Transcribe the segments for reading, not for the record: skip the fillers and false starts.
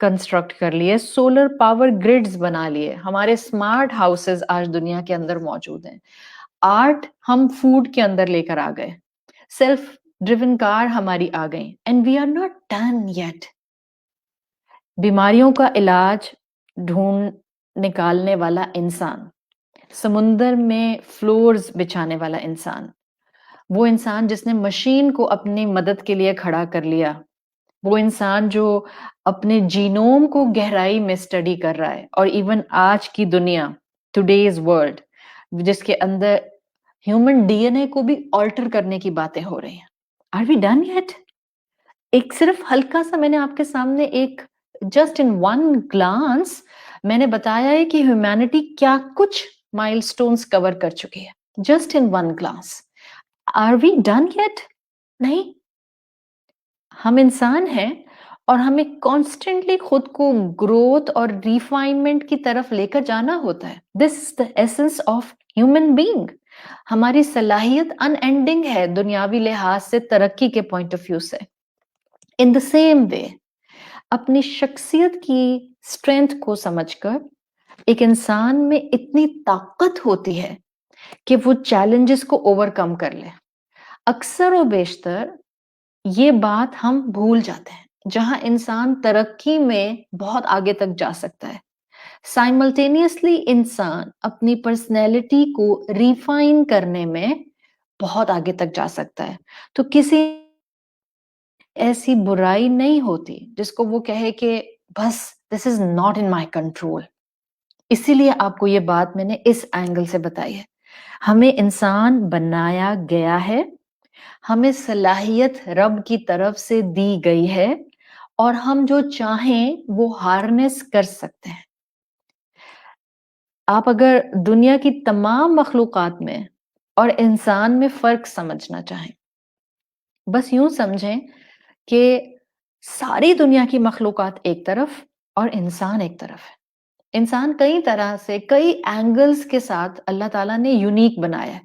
Construct کر لیے, solar power grades بنا لیے, ہمارے اسمارٹ ہاؤسز آج دنیا کے اندر موجود ہیں, آرٹ ہم فوڈ کے اندر لے کر آ گئے, سیلف ڈریون کار ہماری آ گئی, and we are not done yet. بیماریوں کا علاج ڈھونڈ نکالنے والا انسان, سمندر میں فلورز بچھانے والا انسان, وہ انسان جس نے مشین کو اپنی مدد کے لیے کھڑا کر لیا, وہ انسان جو اپنے جینوم کو گہرائی میں اسٹڈی کر رہا ہے, اور ایون آج کی دنیا, ٹوڈیز ورلڈ, جس کے اندر ہیومن ڈی این اے کو بھی آلٹر کرنے کی باتیں ہو رہی ہیں. Are we done yet? ایک صرف ہلکا سا میں نے آپ کے سامنے ایک جسٹ ان ون گلانس میں نے بتایا ہے کہ ہیومینٹی کیا کچھ مائل سٹونز کور کر چکی ہے, just in one glance. Are we done yet? نہیں. ہم انسان ہیں اور ہمیں کانسٹنٹلی خود کو گروتھ اور ریفائنمنٹ کی طرف لے کر جانا ہوتا ہے. This is the essence of human being. ہماری صلاحیت ان اینڈنگ ہے دنیاوی لحاظ سے, ترقی کے پوائنٹ آف ویو سے. ان دا سیم وے اپنی شخصیت کی اسٹرینتھ کو سمجھ کر ایک انسان میں اتنی طاقت ہوتی ہے کہ وہ چیلنجز کو اوور کم کر لے. اکثر و بیشتر یہ بات ہم بھول جاتے ہیں. جہاں انسان ترقی میں بہت آگے تک جا سکتا ہے, سائملٹینیسلی انسان اپنی پرسنالٹی کو ریفائن کرنے میں بہت آگے تک جا سکتا ہے. تو کسی ایسی برائی نہیں ہوتی جس کو وہ کہے کہ بس دس is not in my control. اسی لیے آپ کو یہ بات میں نے اس اینگل سے بتائی ہے. ہمیں انسان بنایا گیا ہے, ہمیں صلاحیت رب کی طرف سے دی گئی ہے, اور ہم جو چاہیں وہ ہارنس کر سکتے ہیں. آپ اگر دنیا کی تمام مخلوقات میں اور انسان میں فرق سمجھنا چاہیں, بس یوں سمجھیں کہ ساری دنیا کی مخلوقات ایک طرف اور انسان ایک طرف ہے. انسان کئی طرح سے, کئی اینگلز کے ساتھ اللہ تعالیٰ نے یونیک بنایا ہے,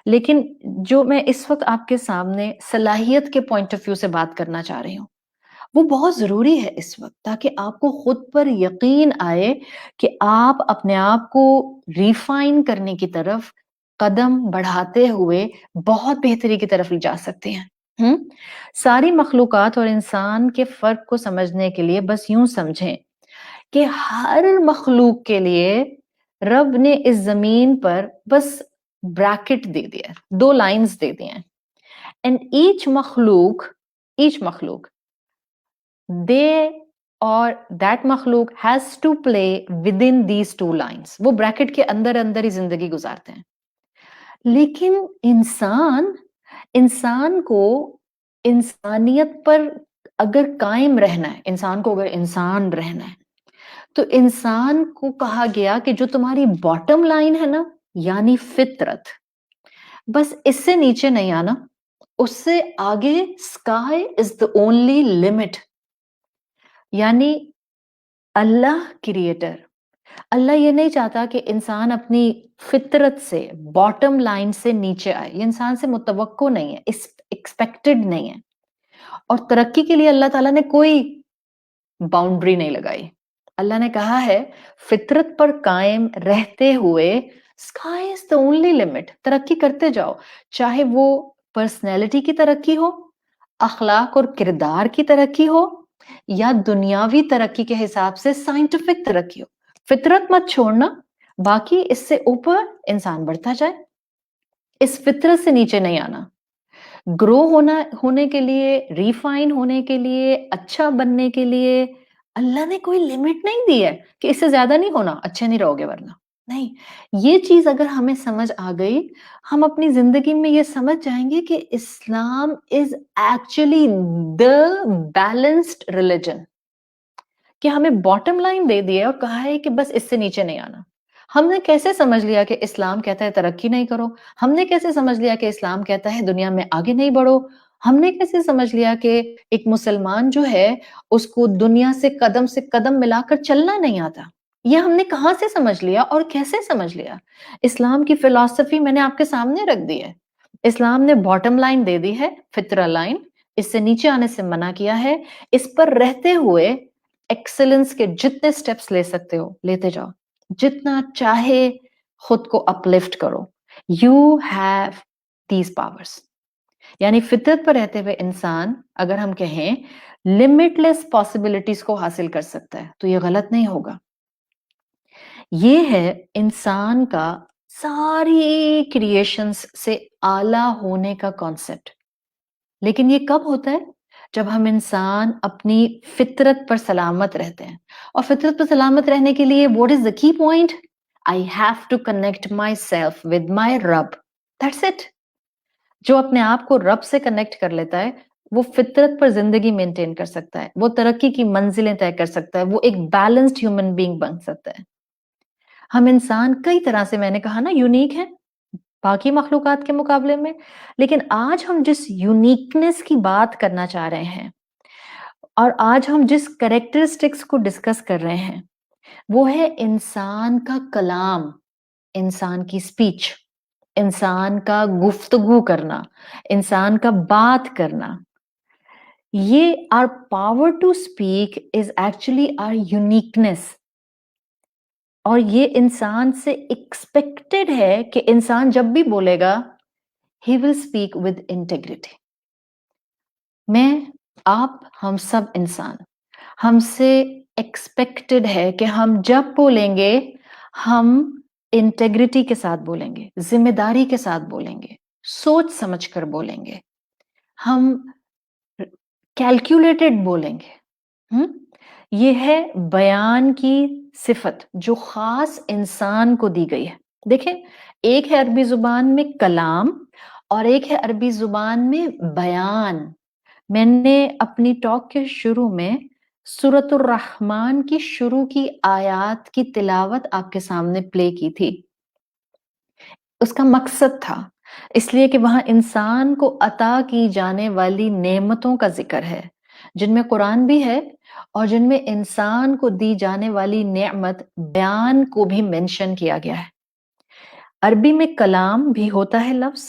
لیکن جو میں اس وقت آپ کے سامنے صلاحیت کے پوائنٹ آف ویو سے بات کرنا چاہ رہی ہوں, وہ بہت ضروری ہے اس وقت, تاکہ آپ کو خود پر یقین آئے کہ آپ اپنے آپ کو ریفائن کرنے کی طرف قدم بڑھاتے ہوئے بہت بہتری کی طرف لے جا سکتے ہیں. ساری مخلوقات اور انسان کے فرق کو سمجھنے کے لیے بس یوں سمجھیں کہ ہر مخلوق کے لیے رب نے اس زمین پر بس بریکٹ دے دیا, 2 لائنز دے دیے ہیں, اینڈ ایچ مخلوق they or that مخلوق has to play within these 2 lines. وہ بریکٹ کے اندر اندر ہی زندگی گزارتے ہیں. لیکن انسان کو انسانیت پر اگر قائم رہنا ہے, انسان کو اگر انسان رہنا ہے, تو انسان کو کہا گیا کہ جو تمہاری باٹم لائن ہے نا, یعنی فطرت, بس اس سے نیچے نہیں آنا, اس سے آگے sky is the only limit. یعنی اللہ کریٹر, اللہ یہ نہیں چاہتا کہ انسان اپنی فطرت سے, باٹم لائن سے نیچے آئے. یہ انسان سے متوقع نہیں ہے, ایکسپیکٹڈ نہیں ہے. اور ترقی کے لیے اللہ تعالیٰ نے کوئی باؤنڈری نہیں لگائی. اللہ نے کہا ہے فطرت پر قائم رہتے ہوئے sky is the only limit. ترقی کرتے جاؤ, چاہے وہ پرسنالٹی کی ترقی ہو, اخلاق اور کردار کی ترقی ہو, یا دنیاوی ترقی کے حساب سے سائنٹیفک ترقی ہو. فطرت مت چھوڑنا, باقی اس سے اوپر انسان بڑھتا جائے. اس فطرت سے نیچے نہیں آنا. گرو ہونے کے لیے, ریفائن ہونے کے لیے, اچھا بننے کے لیے اللہ نے کوئی لمٹ نہیں دی ہے کہ اس سے زیادہ نہیں ہونا, اچھے نہیں رہو گے ورنہ. نہیں, یہ چیز اگر ہمیں سمجھ آ گئی, ہم اپنی زندگی میں یہ سمجھ جائیں گے کہ Islam is actually the balanced religion. کہ ہمیں باٹم لائن دے دی ہے اور کہا ہے کہ بس اس سے نیچے نہیں آنا. ہم نے کیسے سمجھ لیا کہ اسلام کہتا ہے ترقی نہیں کرو؟ ہم نے کیسے سمجھ لیا کہ اسلام کہتا ہے دنیا میں آگے نہیں بڑھو؟ ہم نے کیسے سمجھ لیا کہ ایک مسلمان جو ہے اس کو دنیا سے قدم ملا کر چلنا نہیں آتا؟ یہ ہم نے کہاں سے سمجھ لیا اور کیسے سمجھ لیا؟ اسلام کی فلسفی میں نے آپ کے سامنے رکھ دی ہے. اسلام نے باٹم لائن دے دی ہے, فطرہ لائن, اس سے نیچے آنے سے منع کیا ہے. اس پر رہتے ہوئے ایکسلنس کے جتنے سٹیپس لے سکتے ہو لیتے جاؤ، جتنا چاہے خود کو اپلفٹ کرو. You have these powers. یعنی فطرت پر رہتے ہوئے انسان اگر ہم کہیں لمٹ لیس پاسبلٹیز کو حاصل کر سکتا ہے تو یہ غلط نہیں ہوگا. یہ ہے انسان کا ساری کریشنز سے اعلیٰ ہونے کا کانسیپٹ. لیکن یہ کب ہوتا ہے؟ جب ہم انسان اپنی فطرت پر سلامت رہتے ہیں. اور فطرت پر سلامت رہنے کے لیے what is the key point? I have to connect myself with my رب. That's it. جو اپنے آپ کو رب سے کنیکٹ کر لیتا ہے وہ فطرت پر زندگی مینٹین کر سکتا ہے، وہ ترقی کی منزلیں طے کر سکتا ہے، وہ ایک بیلنسڈ ہیومن بینگ بن سکتا ہے. ہم انسان کئی طرح سے، میں نے کہا نا، یونیک ہیں باقی مخلوقات کے مقابلے میں. لیکن آج ہم جس یونیکنیس کی بات کرنا چاہ رہے ہیں اور آج ہم جس کریکٹرسٹکس کو ڈسکس کر رہے ہیں وہ ہے انسان کا کلام، انسان کی اسپیچ، انسان کا گفتگو کرنا، انسان کا بات کرنا. یہ our power to speak is actually our uniqueness. اور یہ انسان سے ایکسپیکٹڈ ہے کہ انسان جب بھی بولے گا he will speak with integrity. میں، آپ، ہم سب انسان، ہم سے ایکسپیکٹڈ ہے کہ ہم جب بولیں گے ہم انٹیگریٹی کے ساتھ بولیں گے، ذمہ داری کے ساتھ بولیں گے، سوچ سمجھ کر بولیں گے، ہم کیلکولیٹڈ بولیں گے. یہ ہے بیان کی صفت جو خاص انسان کو دی گئی ہے. دیکھیں، ایک ہے عربی زبان میں کلام اور ایک ہے عربی زبان میں بیان. میں نے اپنی ٹاک کے شروع میں سورۃ الرحمن کی شروع کی آیات کی تلاوت آپ کے سامنے پلے کی تھی. اس کا مقصد تھا اس لیے کہ وہاں انسان کو عطا کی جانے والی نعمتوں کا ذکر ہے جن میں قرآن بھی ہے اور جن میں انسان کو دی جانے والی نعمت بیان کو بھی مینشن کیا گیا ہے. عربی میں کلام بھی ہوتا ہے لفظ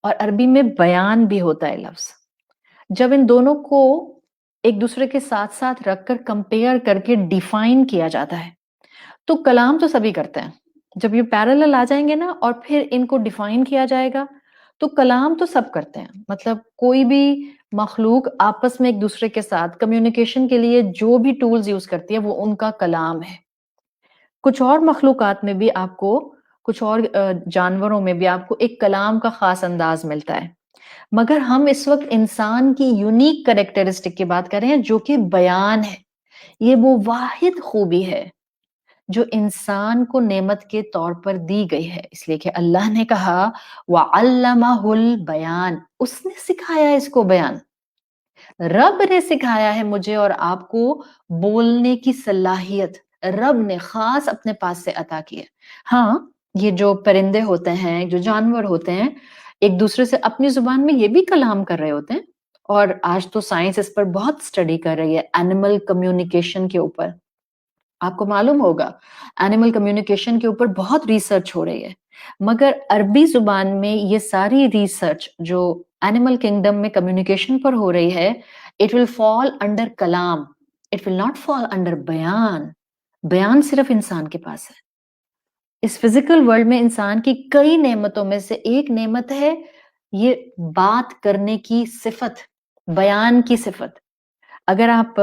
اور عربی میں بیان بھی ہوتا ہے لفظ. جب ان دونوں کو ایک دوسرے کے ساتھ ساتھ رکھ کر کمپیئر کر کے ڈیفائن کیا جاتا ہے تو کلام تو سبھی کرتے ہیں. جب یہ پیرالل آ جائیں گے نا اور پھر ان کو ڈیفائن کیا جائے گا تو کلام تو سب کرتے ہیں. مطلب کوئی بھی مخلوق آپس میں ایک دوسرے کے ساتھ کمیونیکیشن کے لیے جو بھی ٹولز یوز کرتی ہے وہ ان کا کلام ہے. کچھ اور مخلوقات میں بھی آپ کو، کچھ اور جانوروں میں بھی آپ کو ایک کلام کا خاص انداز ملتا ہے. مگر ہم اس وقت انسان کی یونیک کریکٹرسٹک کی بات کر رہے ہیں جو کہ بیان ہے. یہ وہ واحد خوبی ہے جو انسان کو نعمت کے طور پر دی گئی ہے، اس لیے کہ اللہ نے کہا وَعَلَّمَهُ الْبَيَانَ، اس نے سکھایا اس کو بیان. رب نے سکھایا ہے مجھے اور آپ کو بولنے کی صلاحیت، رب نے خاص اپنے پاس سے عطا کی ہے. ہاں، یہ جو پرندے ہوتے ہیں، جو جانور ہوتے ہیں، ایک دوسرے سے اپنی زبان میں یہ بھی کلام کر رہے ہوتے ہیں. اور آج تو سائنس اس پر بہت اسٹڈی کر رہی ہے، اینیمل کمیونیکیشن کے اوپر. آپ کو معلوم ہوگا اینیمل کمیونیکیشن کے اوپر بہت ریسرچ ہو رہی ہے. مگر عربی زبان میں یہ ساری ریسرچ جو اینیمل کنگڈم میں کمیونیکیشن پر ہو رہی ہے اٹ ول فال انڈر کلام، it will not fall under بیان. بیان صرف انسان کے پاس ہے. اس فزیکل ورلڈ میں انسان کی کئی نعمتوں میں سے ایک نعمت ہے یہ بات کرنے کی صفت، بیان کی صفت. اگر آپ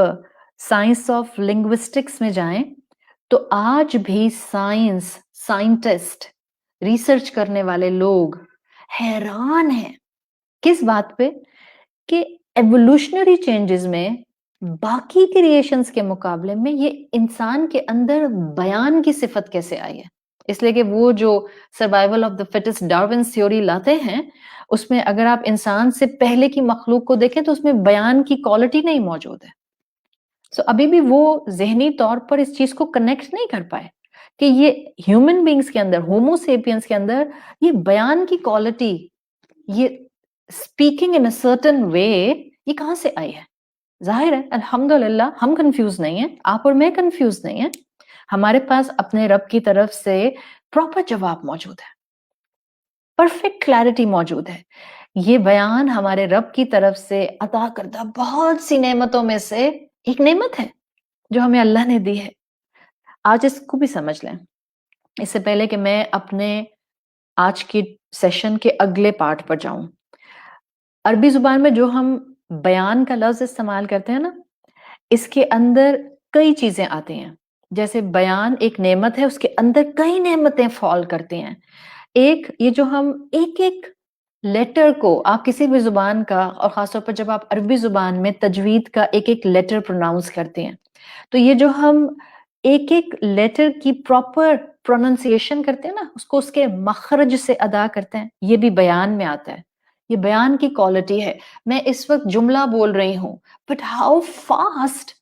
سائنس آف لنگوسٹکس میں جائیں تو آج بھی سائنٹسٹ، ریسرچ کرنے والے لوگ حیران ہیں کس بات پہ کہ ایوولوشنری چینجز میں باقی کریشنز کے مقابلے میں یہ انسان کے اندر بیان کی صفت کیسے آئی ہے. اس لیے کہ وہ جو survival of the fittest Darwin's theory لاتے ہیں اس میں اگر آپ انسان سے پہلے کی مخلوق کو دیکھیں تو اس میں بیان کی کوالٹی نہیں موجود ہے. سو ابھی بھی وہ ذہنی طور پر اس چیز کو کنیکٹ نہیں کر پائے کہ یہ ہیومن بینگز کے اندر، ہومو سیپینس کے اندر یہ بیان کی کوالٹی، یہ speaking in a certain way, یہ کہاں سے آئی ہے. ظاہر ہے الحمدللہ ہم کنفیوز نہیں ہیں، آپ اور میں کنفیوز نہیں ہیں. ہمارے پاس اپنے رب کی طرف سے پراپر جواب موجود ہے، پرفیکٹ کلیرٹی موجود ہے. یہ بیان ہمارے رب کی طرف سے عطا کردہ بہت سی نعمتوں میں سے ایک نعمت ہے. جو ہمیں اللہ نے دی ہے. آج اس کو بھی سمجھ لیں. اس سے پہلے کہ میں اپنے آج کی سیشن کے اگلے پارٹ پر جاؤں، عربی زبان میں جو ہم بیان کا لفظ استعمال کرتے ہیں نا، اس کے اندر کئی چیزیں آتی ہیں. جیسے بیان ایک نعمت ہے، اس کے اندر کئی نعمتیں فال کرتی ہیں. ایک یہ جو ہم ایک ایک لیٹر کو، آپ کسی بھی زبان کا، اور خاص طور پر جب آپ عربی زبان میں تجوید کا ایک ایک لیٹر پروناؤنس کرتے ہیں، تو یہ جو ہم ایک ایک لیٹر کی پراپر پروننسیشن کرتے ہیں نا، اس کو اس کے مخرج سے ادا کرتے ہیں، یہ بھی بیان میں آتا ہے. یہ بیان کی کوالٹی ہے. میں اس وقت جملہ بول رہی ہوں، but how fast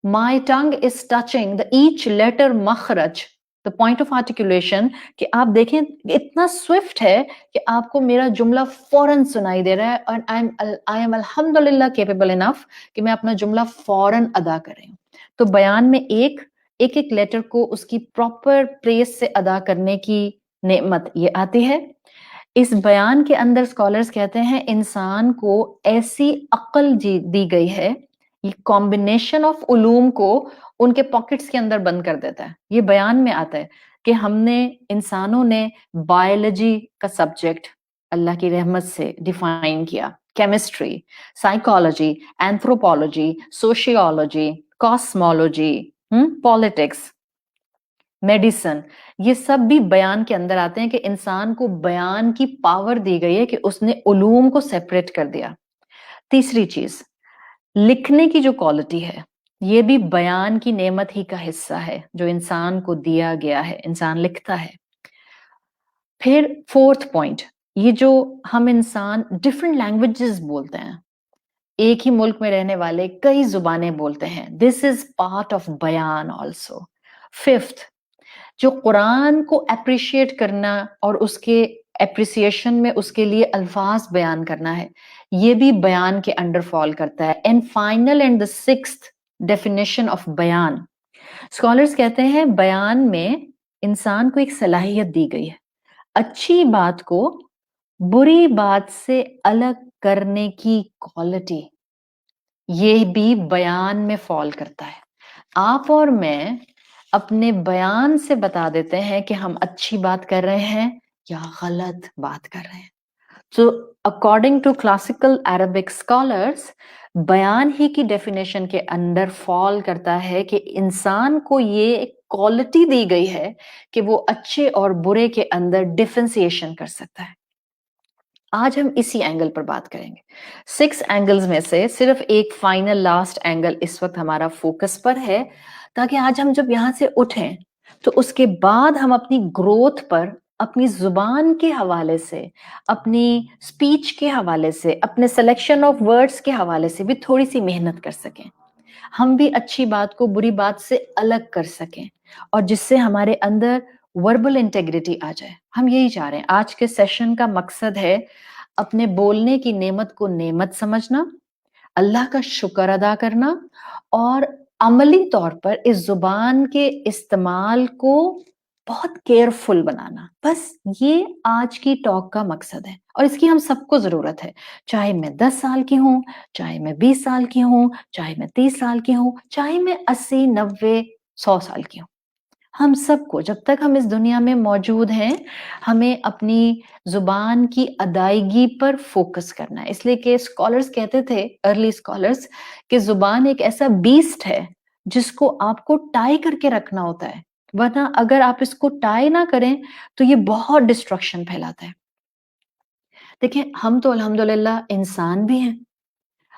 my tongue is touching the each letter مخرج, the point of articulation, کہ آپ دیکھیں اتنا سوئفٹ ہے کہ آپ کو میرا جملہ فوراً سنائی دے رہا ہے، اور I am الحمدللہ capable enough کہ میں اپنا جملہ فوراً ادا کر رہی ہوں. تو بیان میں ایک ایک لیٹر کو اس کی پراپر پلیس سے ادا کرنے کی نعمت یہ آتی ہے. اس بیان کے اندر اسکالرز کہتے ہیں انسان کو ایسی عقل دی گئی ہے، یہ کمبینیشن آف علوم کو ان کے پاکٹس کے اندر بند کر دیتا ہے. یہ بیان میں آتا ہے کہ ہم نے، انسانوں نے بایولوجی کا سبجیکٹ اللہ کی رحمت سے ڈیفائن کیا، chemistry, psychology, anthropology, sociology, cosmology, politics, medicine, یہ سب بھی بیان کے اندر آتے ہیں کہ انسان کو بیان کی پاور دی گئی ہے کہ اس نے علوم کو سیپریٹ کر دیا. تیسری چیز، لکھنے کی جو کوالٹی ہے، یہ بھی بیان کی نعمت ہی کا حصہ ہے جو انسان کو دیا گیا ہے، انسان لکھتا ہے. پھر فورتھ پوائنٹ، یہ جو ہم انسان ڈفرینٹ لینگویجز بولتے ہیں، ایک ہی ملک میں رہنے والے کئی زبانیں بولتے ہیں، دس از پارٹ آف بیان آلسو. ففتھ، جو قرآن کو اپریشیٹ کرنا اور اس کے اپریسیشن میں اس کے لیے الفاظ بیان کرنا ہے، یہ بھی بیان کے انڈر فال کرتا ہے. And final and the sixth definition of بیان، اسکالرز کہتے ہیں بیان میں انسان کو ایک صلاحیت دی گئی ہے، اچھی بات کو بری بات سے الگ کرنے کی کوالٹی، یہ بھی بیان میں فال کرتا ہے. آپ اور میں اپنے بیان سے بتا دیتے ہیں کہ ہم اچھی بات کر رہے ہیں یا غلط بات کر رہے ہیں. تو according to classical Arabic scholars, بیان ہی کی ڈیفینیشن کے اندر فال کرتا ہے کہ انسان کو یہ کوالٹی دی گئی ہے کہ وہ اچھے اور برے کے اندر ڈیفرینسیشن کر سکتا ہے. آج ہم اسی اینگل پر بات کریں گے. 6 اینگلز میں سے صرف ایک فائنل لاسٹ اینگل اس وقت ہمارا فوکس پر ہے، تاکہ آج ہم جب یہاں سے اٹھیں تو اس کے بعد ہم اپنی گروتھ پر اپنی زبان کے حوالے سے، اپنی سپیچ کے حوالے سے، اپنے سلیکشن آف ورڈز کے حوالے سے بھی تھوڑی سی محنت کر سکیں، ہم بھی اچھی بات کو بری بات سے الگ کر سکیں، اور جس سے ہمارے اندر وربل انٹیگریٹی آ جائے. ہم یہی چاہ رہے ہیں. آج کے سیشن کا مقصد ہے اپنے بولنے کی نعمت کو نعمت سمجھنا، اللہ کا شکر ادا کرنا، اور عملی طور پر اس زبان کے استعمال کو بہت کیئرفل بنانا. بس یہ آج کی ٹاک کا مقصد ہے، اور اس کی ہم سب کو ضرورت ہے، چاہے میں 10 سال کی ہوں، چاہے میں 20 سال کی ہوں، چاہے میں 30 سال کی ہوں، چاہے میں 80، 90، 100 سال کی ہوں. ہم سب کو، جب تک ہم اس دنیا میں موجود ہیں، ہمیں اپنی زبان کی ادائیگی پر فوکس کرنا ہے. اس لیے کہ اسکالرز کہتے تھے، ارلی اسکالرز، کہ زبان ایک ایسا بیسٹ ہے جس کو آپ کو ٹائی کر کے رکھنا ہوتا ہے، ورنہ اگر آپ اس کو ٹائی نہ کریں تو یہ بہت ڈسٹرکشن پھیلاتا ہے. دیکھیں، ہم تو الحمدللہ انسان بھی ہیں،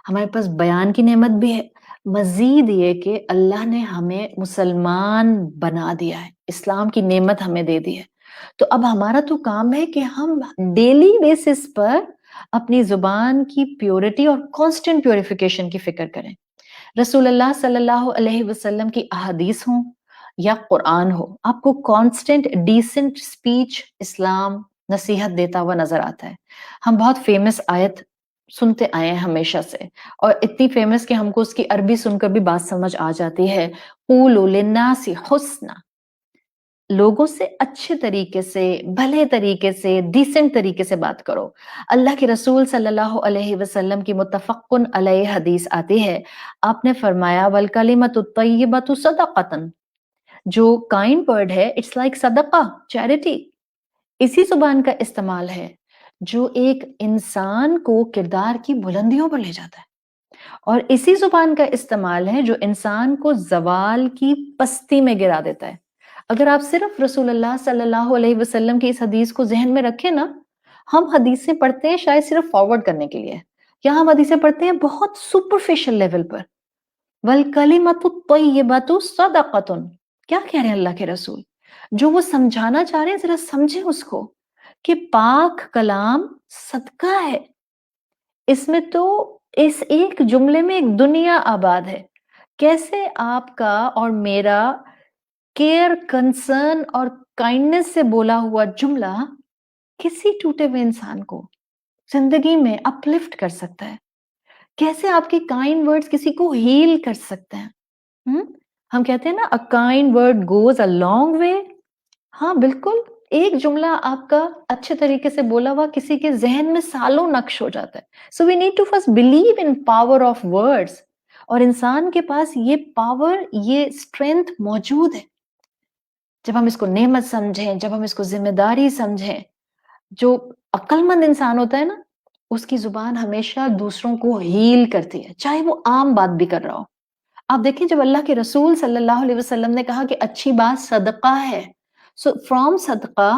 ہمارے پاس بیان کی نعمت بھی ہے، مزید یہ کہ اللہ نے ہمیں مسلمان بنا دیا ہے، اسلام کی نعمت ہمیں دے دی ہے. تو اب ہمارا تو کام ہے کہ ہم ڈیلی بیسس پر اپنی زبان کی پیورٹی اور کانسٹنٹ پیوریفیکیشن کی فکر کریں. رسول اللہ صلی اللہ علیہ وسلم کی احادیث ہوں یا قرآن ہو، آپ کو کانسٹنٹ ڈیسنٹ سپیچ اسلام نصیحت دیتا ہوا نظر آتا ہے. ہم بہت فیمس آیت سنتے آئے ہیں ہمیشہ سے، اور اتنی فیمس کہ ہم کو اس کی عربی سن کر بھی بات سمجھ آ جاتی ہے. قولوا للناس حسنا، لوگوں سے اچھے طریقے سے، بھلے طریقے سے، ڈیسنٹ طریقے سے بات کرو۔ اللہ کے رسول صلی اللہ علیہ وسلم کی متفقن علیہ حدیث آتی ہے، آپ نے فرمایا وَالْكَلِمَةُ الطَّيِّبَةُ صَدَقَةٌ، جو کائنڈ ورڈ ہے اٹس لائک صدقہ، چیریٹی، اسی زبان کا استعمال ہے جو ایک انسان کو کردار کی بلندیوں پر لے جاتا ہے، اور اسی زبان کا استعمال ہے جو انسان کو زوال کی پستی میں گرا دیتا ہے۔ اگر آپ صرف رسول اللہ صلی اللہ علیہ وسلم کی اس حدیث کو ذہن میں رکھیں نا، ہم حدیثیں پڑھتے ہیں شاید صرف فارورڈ کرنے کے لیے، یا ہم حدیثیں پڑھتے ہیں بہت سپرفیشل لیول پر۔ وَالْكَلِمَةُ الطَّيِّبَةُ صَدَقَةٌ، کیا کہہ رہے ہیں اللہ کے رسول؟ جو وہ سمجھانا چاہ رہے ہیں ذرا سمجھیں اس کو، کہ پاک کلام صدقہ ہے۔ اس میں تو اس ایک جملے میں ایک دنیا آباد ہے۔ کیسے آپ کا اور میرا کیئر، کنسرن اور کائنڈنس سے بولا ہوا جملہ کسی ٹوٹے ہوئے انسان کو زندگی میں اپلفٹ کر سکتا ہے؟ کیسے آپ کے کائنڈ ورڈز کسی کو ہیل کر سکتے ہیں؟ ہم کہتے ہیں نا a kind word goes a long way۔ ہاں بالکل، ایک جملہ آپ کا اچھے طریقے سے بولا ہوا کسی کے ذہن میں سالوں نقش ہو جاتا ہے۔ So we need to first believe in power of words, اور انسان کے پاس یہ پاور، یہ اسٹرینتھ موجود ہے جب ہم اس کو نعمت سمجھیں، جب ہم اس کو ذمہ داری سمجھیں۔ جو عقل مند انسان ہوتا ہے نا، اس کی زبان ہمیشہ دوسروں کو ہیل کرتی ہے، چاہے وہ عام بات بھی کر رہا ہو۔ آپ دیکھیں جب اللہ کے رسول صلی اللہ علیہ وسلم نے کہا کہ اچھی بات صدقہ ہے، سو فرام صدقہ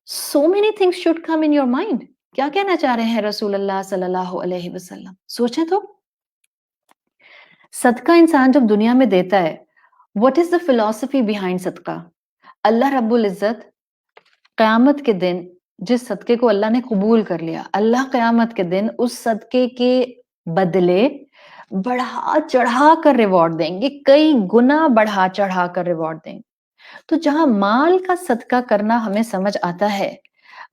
so many things should come in your mind. کیا کہنا چاہ رہے ہیں رسول اللہ صلی اللہ علیہ وسلم؟ سوچیں تو، صدقہ انسان جب دنیا میں دیتا ہے، what is the philosophy behind صدقہ؟ اللہ رب العزت قیامت کے دن جس صدقے کو اللہ نے قبول کر لیا، اللہ قیامت کے دن اس صدقے کے بدلے بڑھا چڑھا کر ریوارڈ دیں گے، کئی گنا بڑھا چڑھا کر ریوارڈ دیں گے۔ تو جہاں مال کا صدقہ کرنا ہمیں سمجھ آتا ہے،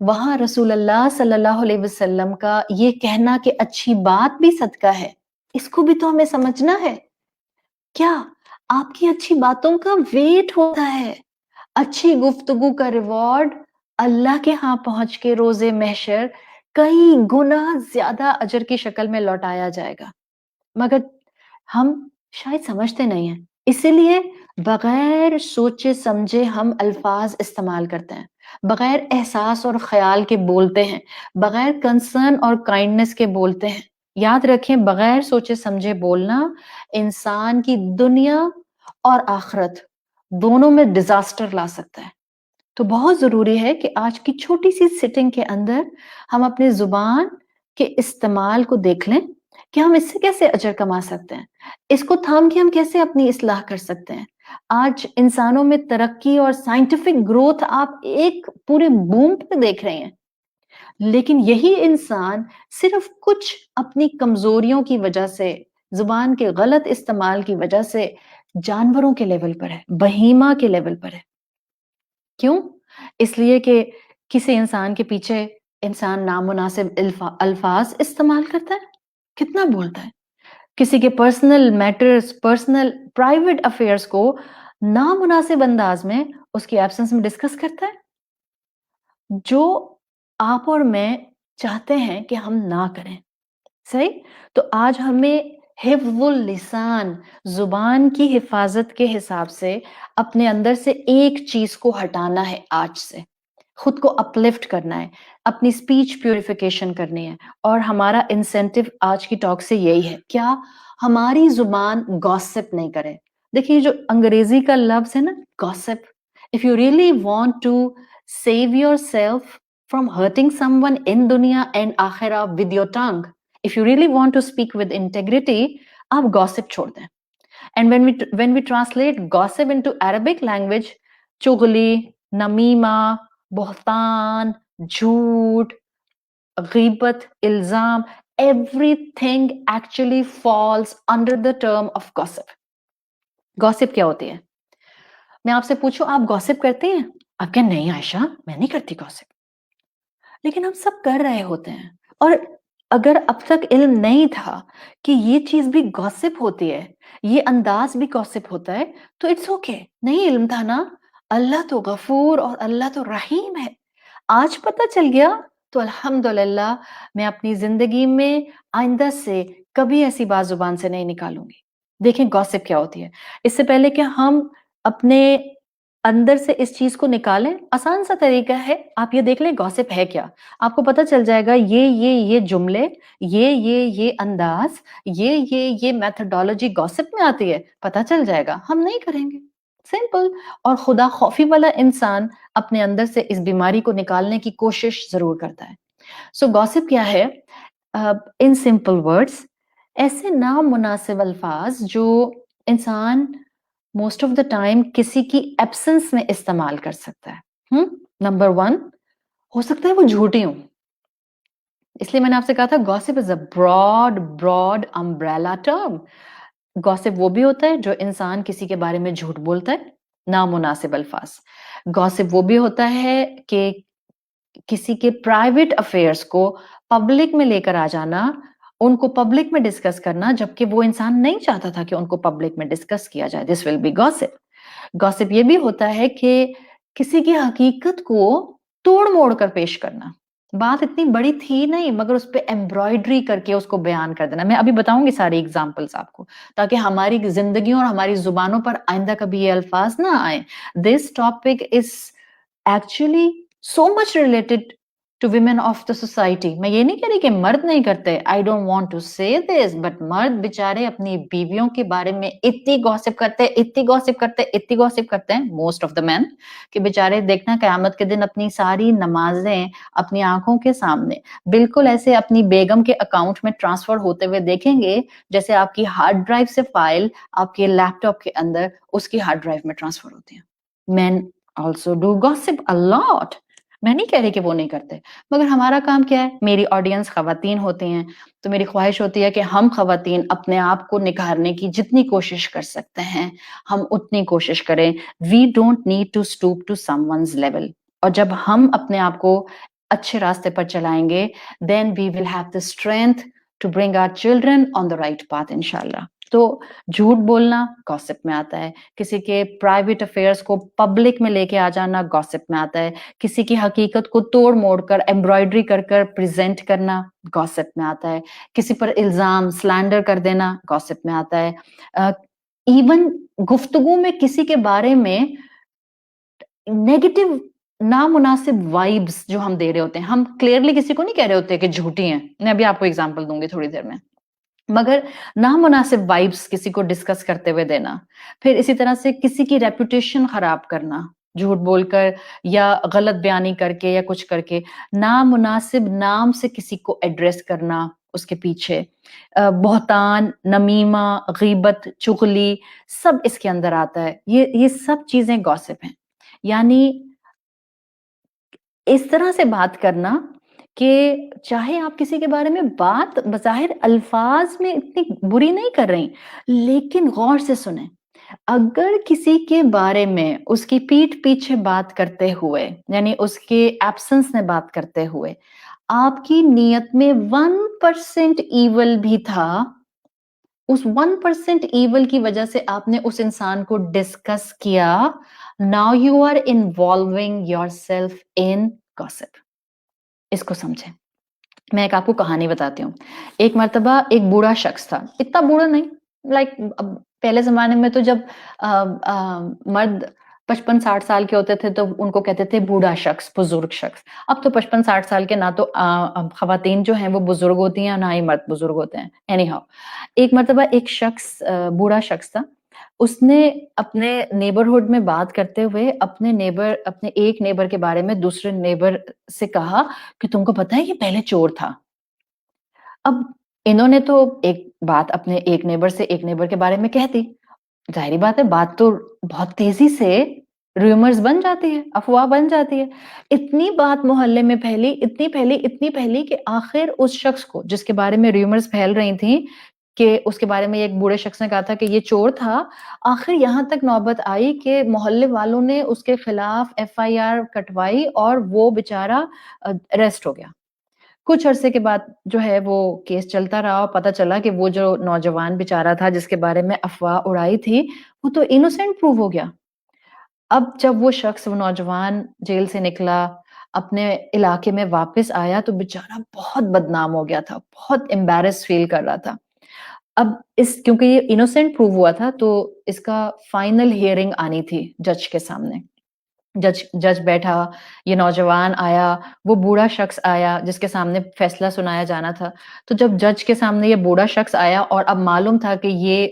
وہاں رسول اللہ صلی اللہ علیہ وسلم کا یہ کہنا کہ اچھی بات بھی صدقہ ہے، اس کو بھی تو ہمیں سمجھنا ہے۔ کیا آپ کی اچھی باتوں کا ویٹ ہوتا ہے؟ اچھی گفتگو کا ریوارڈ اللہ کے ہاں پہنچ کے روز محشر کئی گنا زیادہ اجر کی شکل میں لوٹایا جائے گا، مگر ہم شاید سمجھتے نہیں ہیں، اسی لیے بغیر سوچے سمجھے ہم الفاظ استعمال کرتے ہیں، بغیر احساس اور خیال کے بولتے ہیں، بغیر کنسرن اور کائنڈنس کے بولتے ہیں۔ یاد رکھیں، بغیر سوچے سمجھے بولنا انسان کی دنیا اور آخرت دونوں میں ڈیزاسٹر لا سکتا ہے۔ تو بہت ضروری ہے کہ آج کی چھوٹی سی سیٹنگ کے اندر ہم اپنے زبان کے استعمال کو دیکھ لیں کہ ہم اس سے کیسے اجر کما سکتے ہیں، اس کو تھام کے ہم کیسے اپنی اصلاح کر سکتے ہیں۔ آج انسانوں میں ترقی اور سائنٹیفک گروتھ آپ ایک پورے بوم پہ دیکھ رہے ہیں، لیکن یہی انسان صرف کچھ اپنی کمزوریوں کی وجہ سے، زبان کے غلط استعمال کی وجہ سے جانوروں کے لیول پر ہے، بہیمہ کے لیول پر ہے۔ کیوں؟ اس لیے کہ کسی انسان کے پیچھے انسان نامناسب الفاظ استعمال کرتا ہے، کتنا بولتا ہے، کسی کے personal matters, personal private affairs کو نامناسب انداز میں اس کی ایبسنس میں ڈسکس کرتا ہے، جو آپ اور میں چاہتے ہیں کہ ہم نہ کریں۔ صحیح؟ تو آج ہمیں حفظ اللسان، زبان کی حفاظت کے حساب سے اپنے اندر سے ایک چیز کو ہٹانا ہے، آج سے خود کو اپلفٹ کرنا ہے، اپنی سپیچ پیوریفیکیشن کرنی ہے، اور ہمارا انسینٹیو آج کی ٹاک سے یہی ہے، کیا ہماری زبان گوسپ نہیں کرے۔ دیکھیے جو انگریزی کا لفظ ہے نا gossip, if you really want to save yourself from hurting someone in دنیا and آخرہ with your tongue, if you really want to speak with integrity، آپ gossip چھوڑ دیں۔ And when we translate gossip into Arabic language، چغلی، نمیمہ، بہتان، جھوٹ، غیبت، الزام، everything actually falls under the term of gossip۔ gossip کیا ہوتی ہے؟ میں آپ سے پوچھوں آپ gossip کرتے ہیں؟ آپ کہیں نہیں عائشہ میں نہیں کرتی gossip، لیکن ہم سب کر رہے ہوتے ہیں، اور اگر اب تک علم نہیں تھا کہ یہ چیز بھی gossip ہوتی ہے، یہ انداز بھی gossip ہوتا ہے، تو اٹس اوکے، نہیں علم تھا نا، اللہ تو غفور اور اللہ تو رحیم ہے. آج پتہ چل گیا تو الحمدللہ میں اپنی زندگی میں آئندہ سے کبھی ایسی بات زبان سے نہیں نکالوں گی. دیکھیں گوسپ کیا ہوتی ہے. اس سے پہلے کہ ہم اپنے اندر سے اس چیز کو نکالیں، آسان سا طریقہ ہے، آپ یہ دیکھ لیں گوسپ ہے کیا. آپ کو پتہ چل جائے گا یہ جملے، یہ انداز، یہ میتھڈولوجی گوسپ میں آتی ہے، پتہ چل جائے گا. ہم نہیں کریں گے. سمپل. اور خدا خوفی والا انسان اپنے اندر سے اس بیماری کو نکالنے کی کوشش ضرور کرتا ہے. سو گوسپ کیا ہے؟ ان سمپل ورڈز، ایسے نامناسب الفاظ جو انسان موسٹ آف دا ٹائم کسی کی ایبسنس میں استعمال کر سکتا ہے. نمبر 1، ہو سکتا ہے وہ جھوٹی ہوں. اس لیے میں نے آپ سے کہا تھا gossip is a broad umbrella term. Gossip وہ بھی ہوتا ہے جو انسان کسی کے بارے میں جھوٹ بولتا ہے، نامناسب الفاظ. گوسپ وہ بھی ہوتا ہے کہ کسی کے پرائیویٹ افیئرس کو پبلک میں لے کر آ جانا، ان کو پبلک میں ڈسکس کرنا جبکہ وہ انسان نہیں چاہتا تھا کہ ان کو پبلک میں ڈسکس کیا جائے. دس ول بی گوسپ. گوسپ یہ بھی ہوتا ہے کہ کسی کی حقیقت کو توڑ موڑ کر پیش کرنا. بات اتنی بڑی تھی نہیں مگر اس پہ ایمبرائڈری کر کے اس کو بیان کر دینا. میں ابھی بتاؤں گی ساری ایگزامپلس آپ کو تاکہ ہماری زندگیوں اور ہماری زبانوں پر آئندہ کبھی یہ الفاظ نہ آئیں. This topic is actually so much related to women of the society. میں یہ نہیں کہہ رہی کہ مرد نہیں کرتے. I don't want to say this, but مرد بیچارے اپنی بیویوں کے بارے میں اتنی گوسپ کرتے ہیں most of the men کہ بیچارے دیکھنا قیامت کے دن اپنی ساری نمازیں اپنی آنکھوں کے سامنے بالکل ایسے اپنی بیگم کے اکاؤنٹ میں ٹرانسفر ہوتے ہوئے دیکھیں گے جیسے آپ کی ہارڈ ڈرائیو سے فائل آپ کے لیپ ٹاپ کے اندر اس کی ہارڈ ڈرائیو میں ٹرانسفر ہوتی ہیں. Men also do gossip a lot. میں نہیں کہہ رہی کہ وہ نہیں کرتے مگر ہمارا کام کیا ہے؟ میری آڈینس خواتین ہوتی ہیں تو میری خواہش ہوتی ہے کہ ہم خواتین اپنے آپ کو نکھارنے کی جتنی کوشش کر سکتے ہیں ہم اتنی کوشش کریں. We don't need to stoop to someone's level. اور جب ہم اپنے آپ کو اچھے راستے پر چلائیں گے then we will have the strength to bring our children on the right path انشاءاللہ. تو جھوٹ بولنا گوسپ میں آتا ہے. کسی کے پرائیویٹ افیئرس کو پبلک میں لے کے آ جانا گوسپ میں آتا ہے. کسی کی حقیقت کو توڑ موڑ کر ایمبرائڈری کر کر پریزنٹ کرنا گوسپ میں آتا ہے. کسی پر الزام سلینڈر کر دینا گوسپ میں آتا ہے. ایون گفتگو میں کسی کے بارے میں نیگیٹو نامناسب وائبس جو ہم دے رہے ہوتے ہیں، ہم کلیئرلی کسی کو نہیں کہہ رہے ہوتے کہ جھوٹی ہیں. میں ابھی آپ کو ایگزامپل دوں گی تھوڑی دیر میں. مگر نامناسب وائبس کسی کو ڈسکس کرتے ہوئے دینا. پھر اسی طرح سے کسی کی ریپوٹیشن خراب کرنا جھوٹ بول کر یا غلط بیانی کر کے یا کچھ کر کے نامناسب نام سے کسی کو ایڈریس کرنا اس کے پیچھے بہتان، نمیمہ، غیبت، چغلی سب اس کے اندر آتا ہے. یہ سب چیزیں گوسپ ہیں. یعنی اس طرح سے بات کرنا کہ چاہے آپ کسی کے بارے میں بات بظاہر الفاظ میں اتنی بری نہیں کر رہی لیکن غور سے سنیں. اگر کسی کے بارے میں اس کی پیٹھ پیچھے بات کرتے ہوئے یعنی اس کے ایبسنس میں بات کرتے ہوئے آپ کی نیت میں 1% ایول بھی تھا، اس 1% ایول کی وجہ سے آپ نے اس انسان کو ڈسکس کیا. Now you are involving yourself in gossip. اس کو سمجھیں. میں ایک آپ کو کہانی بتاتی ہوں. ایک مرتبہ ایک بوڑھا شخص تھا، اتنا بوڑھا نہیں، لائک پہلے زمانے میں تو جب مرد 55-60 سال کے ہوتے تھے تو ان کو کہتے تھے بوڑھا شخص، بزرگ شخص. اب تو 55-60 سال کے نہ تو خواتین جو ہیں وہ بزرگ ہوتی ہیں نہ ہی مرد بزرگ ہوتے ہیں. اینی ہاؤ ایک مرتبہ ایک شخص بوڑھا شخص تھا، اس نے اپنے نیبرہڈ میں بات کرتے ہوئے اپنے ایک نیبر کے بارے میں دوسرے نیبر سے کہا کہ تم کو پتا ہے یہ پہلے چور تھا. اب انہوں نے تو ایک بات اپنے ایک نیبر سے ایک نیبر کے بارے میں کہہ دی. ظاہری بات ہے بات تو بہت تیزی سے ریومرز بن جاتی ہے، افواہ بن جاتی ہے. اتنی بات محلے میں اتنی پھیلی کہ آخر اس شخص کو جس کے بارے میں ریومرز پھیل رہی تھیں کہ اس کے بارے میں ایک بوڑھے شخص نے کہا تھا کہ یہ چور تھا، آخر یہاں تک نوبت آئی کہ محلے والوں نے اس کے خلاف FIR کٹوائی اور وہ بیچارہ اریسٹ ہو گیا. کچھ عرصے کے بعد جو ہے وہ کیس چلتا رہا اور پتا چلا کہ وہ جو نوجوان بیچارہ تھا جس کے بارے میں افواہ اڑائی تھی وہ تو انوسینٹ پروو ہو گیا. اب جب وہ شخص، وہ نوجوان جیل سے نکلا، اپنے علاقے میں واپس آیا تو بیچارہ بہت بدنام ہو گیا تھا، بہت امبیرس فیل کر رہا تھا. اب کیونکہ یہ انوسینٹ پروو ہوا تھا تو اس کا فائنل ہیئرنگ آنی تھی جج کے سامنے. جج بیٹھا، یہ نوجوان آیا، وہ بوڑھا شخص آیا جس کے سامنے فیصلہ سنایا جانا تھا. تو جب جج کے سامنے یہ بوڑھا شخص آیا اور اب معلوم تھا کہ یہ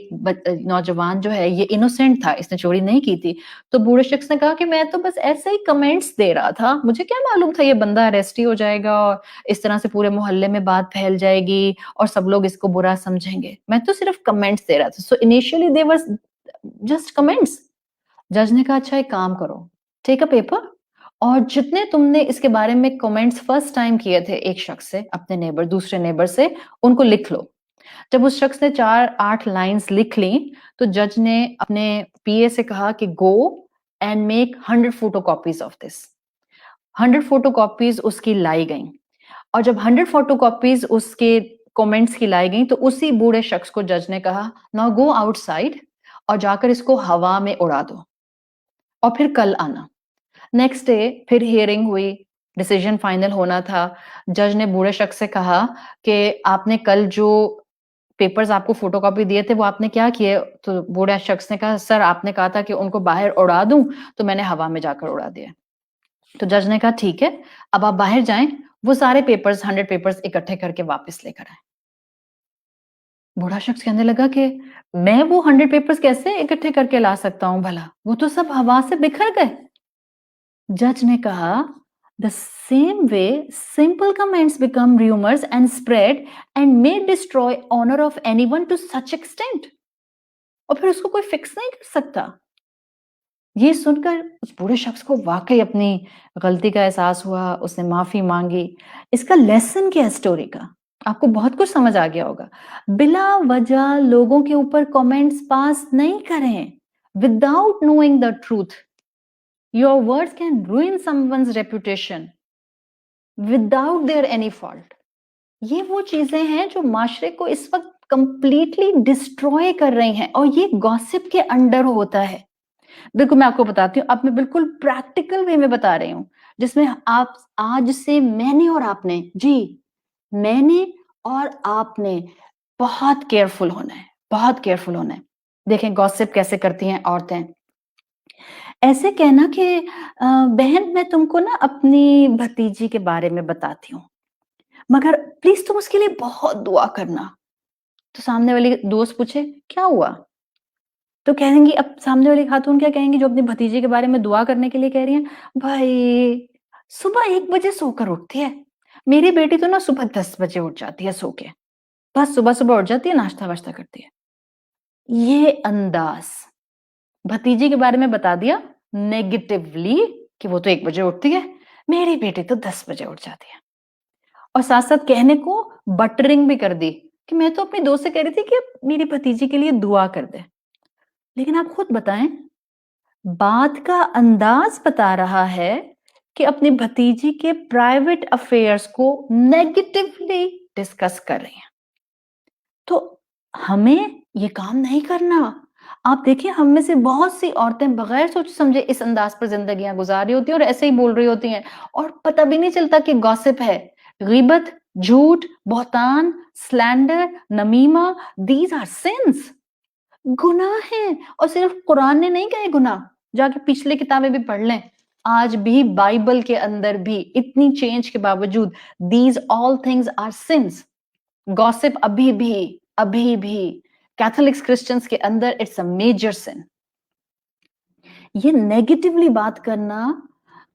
نوجوان جو ہے یہ انوسینٹ تھا، اس نے چوری نہیں کی تھی، تو بوڑھے شخص نے کہا کہ میں تو بس ایسے ہی کمنٹس دے رہا تھا، مجھے کیا معلوم تھا یہ بندہ اریسٹ ہی ہو جائے گا اور اس طرح سے پورے محلے میں بات پھیل جائے گی اور سب لوگ اس کو برا سمجھیں گے، میں تو صرف کمنٹس دے رہا تھا. So initially they were just comments. جج نے کہا اچھا ایک کام کرو، ٹیک اے پیپر اور جتنے تم نے اس کے بارے میں کمنٹس فرسٹ ٹائم کیے تھے ایک شخص سے، اپنے دوسرے نیبر سے، ان کو لکھ لو. جب اس شخص نے 4-8 لائنز لکھ لیں تو جج نے اپنے پی اے سے کہا کہ go and make 100 photo copies of this. 100 photo copies اس کی لائی گئیں اور جب 100 فوٹو کاپیز اس کے کومنٹس کی لائی گئیں تو اسی بوڑھے شخص کو جج نے کہا ناؤ گو آؤٹ سائڈ اور جا کر اس کو ہوا میں اڑا دو اور پھر کل آنا. نیکسٹ ڈے پھر ہیئرنگ ہوئی، ڈیسیژن فائنل ہونا تھا. جج نے بوڑھے شخص سے کہا کہ آپ نے کل جو پیپرز آپ کو فوٹو کاپی دیے تھے وہ آپ نے کیا کیے؟ تو بوڑھا شخص نے کہا سر آپ نے کہا تھا کہ ان کو باہر اڑا دوں تو میں نے ہوا میں جا کر اڑا دیا. تو جج نے کہا ٹھیک ہے اب آپ باہر جائیں، وہ سارے پیپرز 100 پیپرز اکٹھے کر کے واپس لے کر آئیں. بوڑھا شخص کہنے لگا کہ میں وہ 100 پیپرز کیسے اکٹھے کر کے لا سکتا ہوں بھلا، وہ تو سب ہوا سے بکھر گئے. جج نے کہا the same way simple comments become rumors and spread and may destroy honor of anyone to such extent. اور پھر اس کو کوئی فکس نہیں کر سکتا. یہ سن کر اس بوڑھے شخص کو واقعی اپنی غلطی کا احساس ہوا، اس نے معافی مانگی. اس کا لیسن کیا ہے اسٹوری کا؟ آپ کو بہت کچھ سمجھ آ گیا ہوگا. بلا وجہ لوگوں کے اوپر کامنٹس پاس نہیں کریں without knowing the truth. Your words can ruin someone's reputation without their any fault. یہ وہ چیزیں ہیں جو معاشرے کو اس وقت کمپلیٹلی ڈسٹروائے کر رہی ہیں اور یہ گوسپ کے انڈر ہوتا ہے. بالکل میں آپ کو بتاتی ہوں، اب میں بالکل پریکٹیکل وے میں بتا رہی ہوں جس میں آپ آج سے میں نے اور آپ نے بہت کیئرفل ہونا ہے، بہت کیئرفل ہونا ہے. دیکھیں گوسپ کیسے کرتی ہیں عورتیں. ایسے کہنا کہ بہن میں تم کو نا اپنی بھتیجی کے بارے میں بتاتی ہوں مگر پلیز تم اس کے لیے بہت دعا کرنا. تو سامنے والی دوست پوچھے کیا ہوا تو کہیں گی، اب سامنے والی خاتون کیا کہیں گی جو اپنی بھتیجی کے بارے میں دعا کرنے کے لیے کہہ رہی ہیں؟ بھائی صبح 1 بجے سو کر اٹھتی ہے، میری بیٹی تو نا صبح 10 بجے اٹھ جاتی ہے سو کے، بس صبح اٹھ جاتی ہے، ناشتہ واشتہ کرتی ہے. یہ انداز بھتیجی کے بارے میں بتا دیا نیگیٹیولی کہ وہ تو 1 بجے اٹھتی ہے، میری بیٹی تو 10 بجے اٹھ جاتی ہے. اور ساتھ ساتھ کہنے کو بٹرنگ بھی کر دی کہ میں تو اپنی دوست سے کہہ رہی تھی کہ میری بھتیجی کے لیے دعا کر دے. لیکن آپ خود بتائیں، بات کا انداز بتا رہا ہے کہ اپنی بھتیجی کے پرائیویٹ افیئرز کو نیگیٹیولی ڈسکس کر رہی ہیں. تو ہمیں یہ کام نہیں کرنا. آپ دیکھیں ہم میں سے بہت سی عورتیں بغیر سوچ سمجھے اس انداز پر زندگیاں گزار رہی ہوتی ہیں اور ایسے ہی بول رہی ہوتی ہیں اور پتہ بھی نہیں چلتا کہ گوسپ ہے. غیبت، جھوٹ، بہتان، سلینڈر، نمیمہ، دیز آر سنس. گناہ ہیں اور صرف قرآن نے نہیں کہے گناہ، جا کے پچھلے کتابیں بھی پڑھ لیں. آج بھی بائبل کے اندر بھی اتنی چینج کے باوجود these all things are sins. Gossip ابھی بھی کیتھولکس کرسچنز کے اندر اٹس اے میجر سن. یہ نیگیٹیولی بات کرنا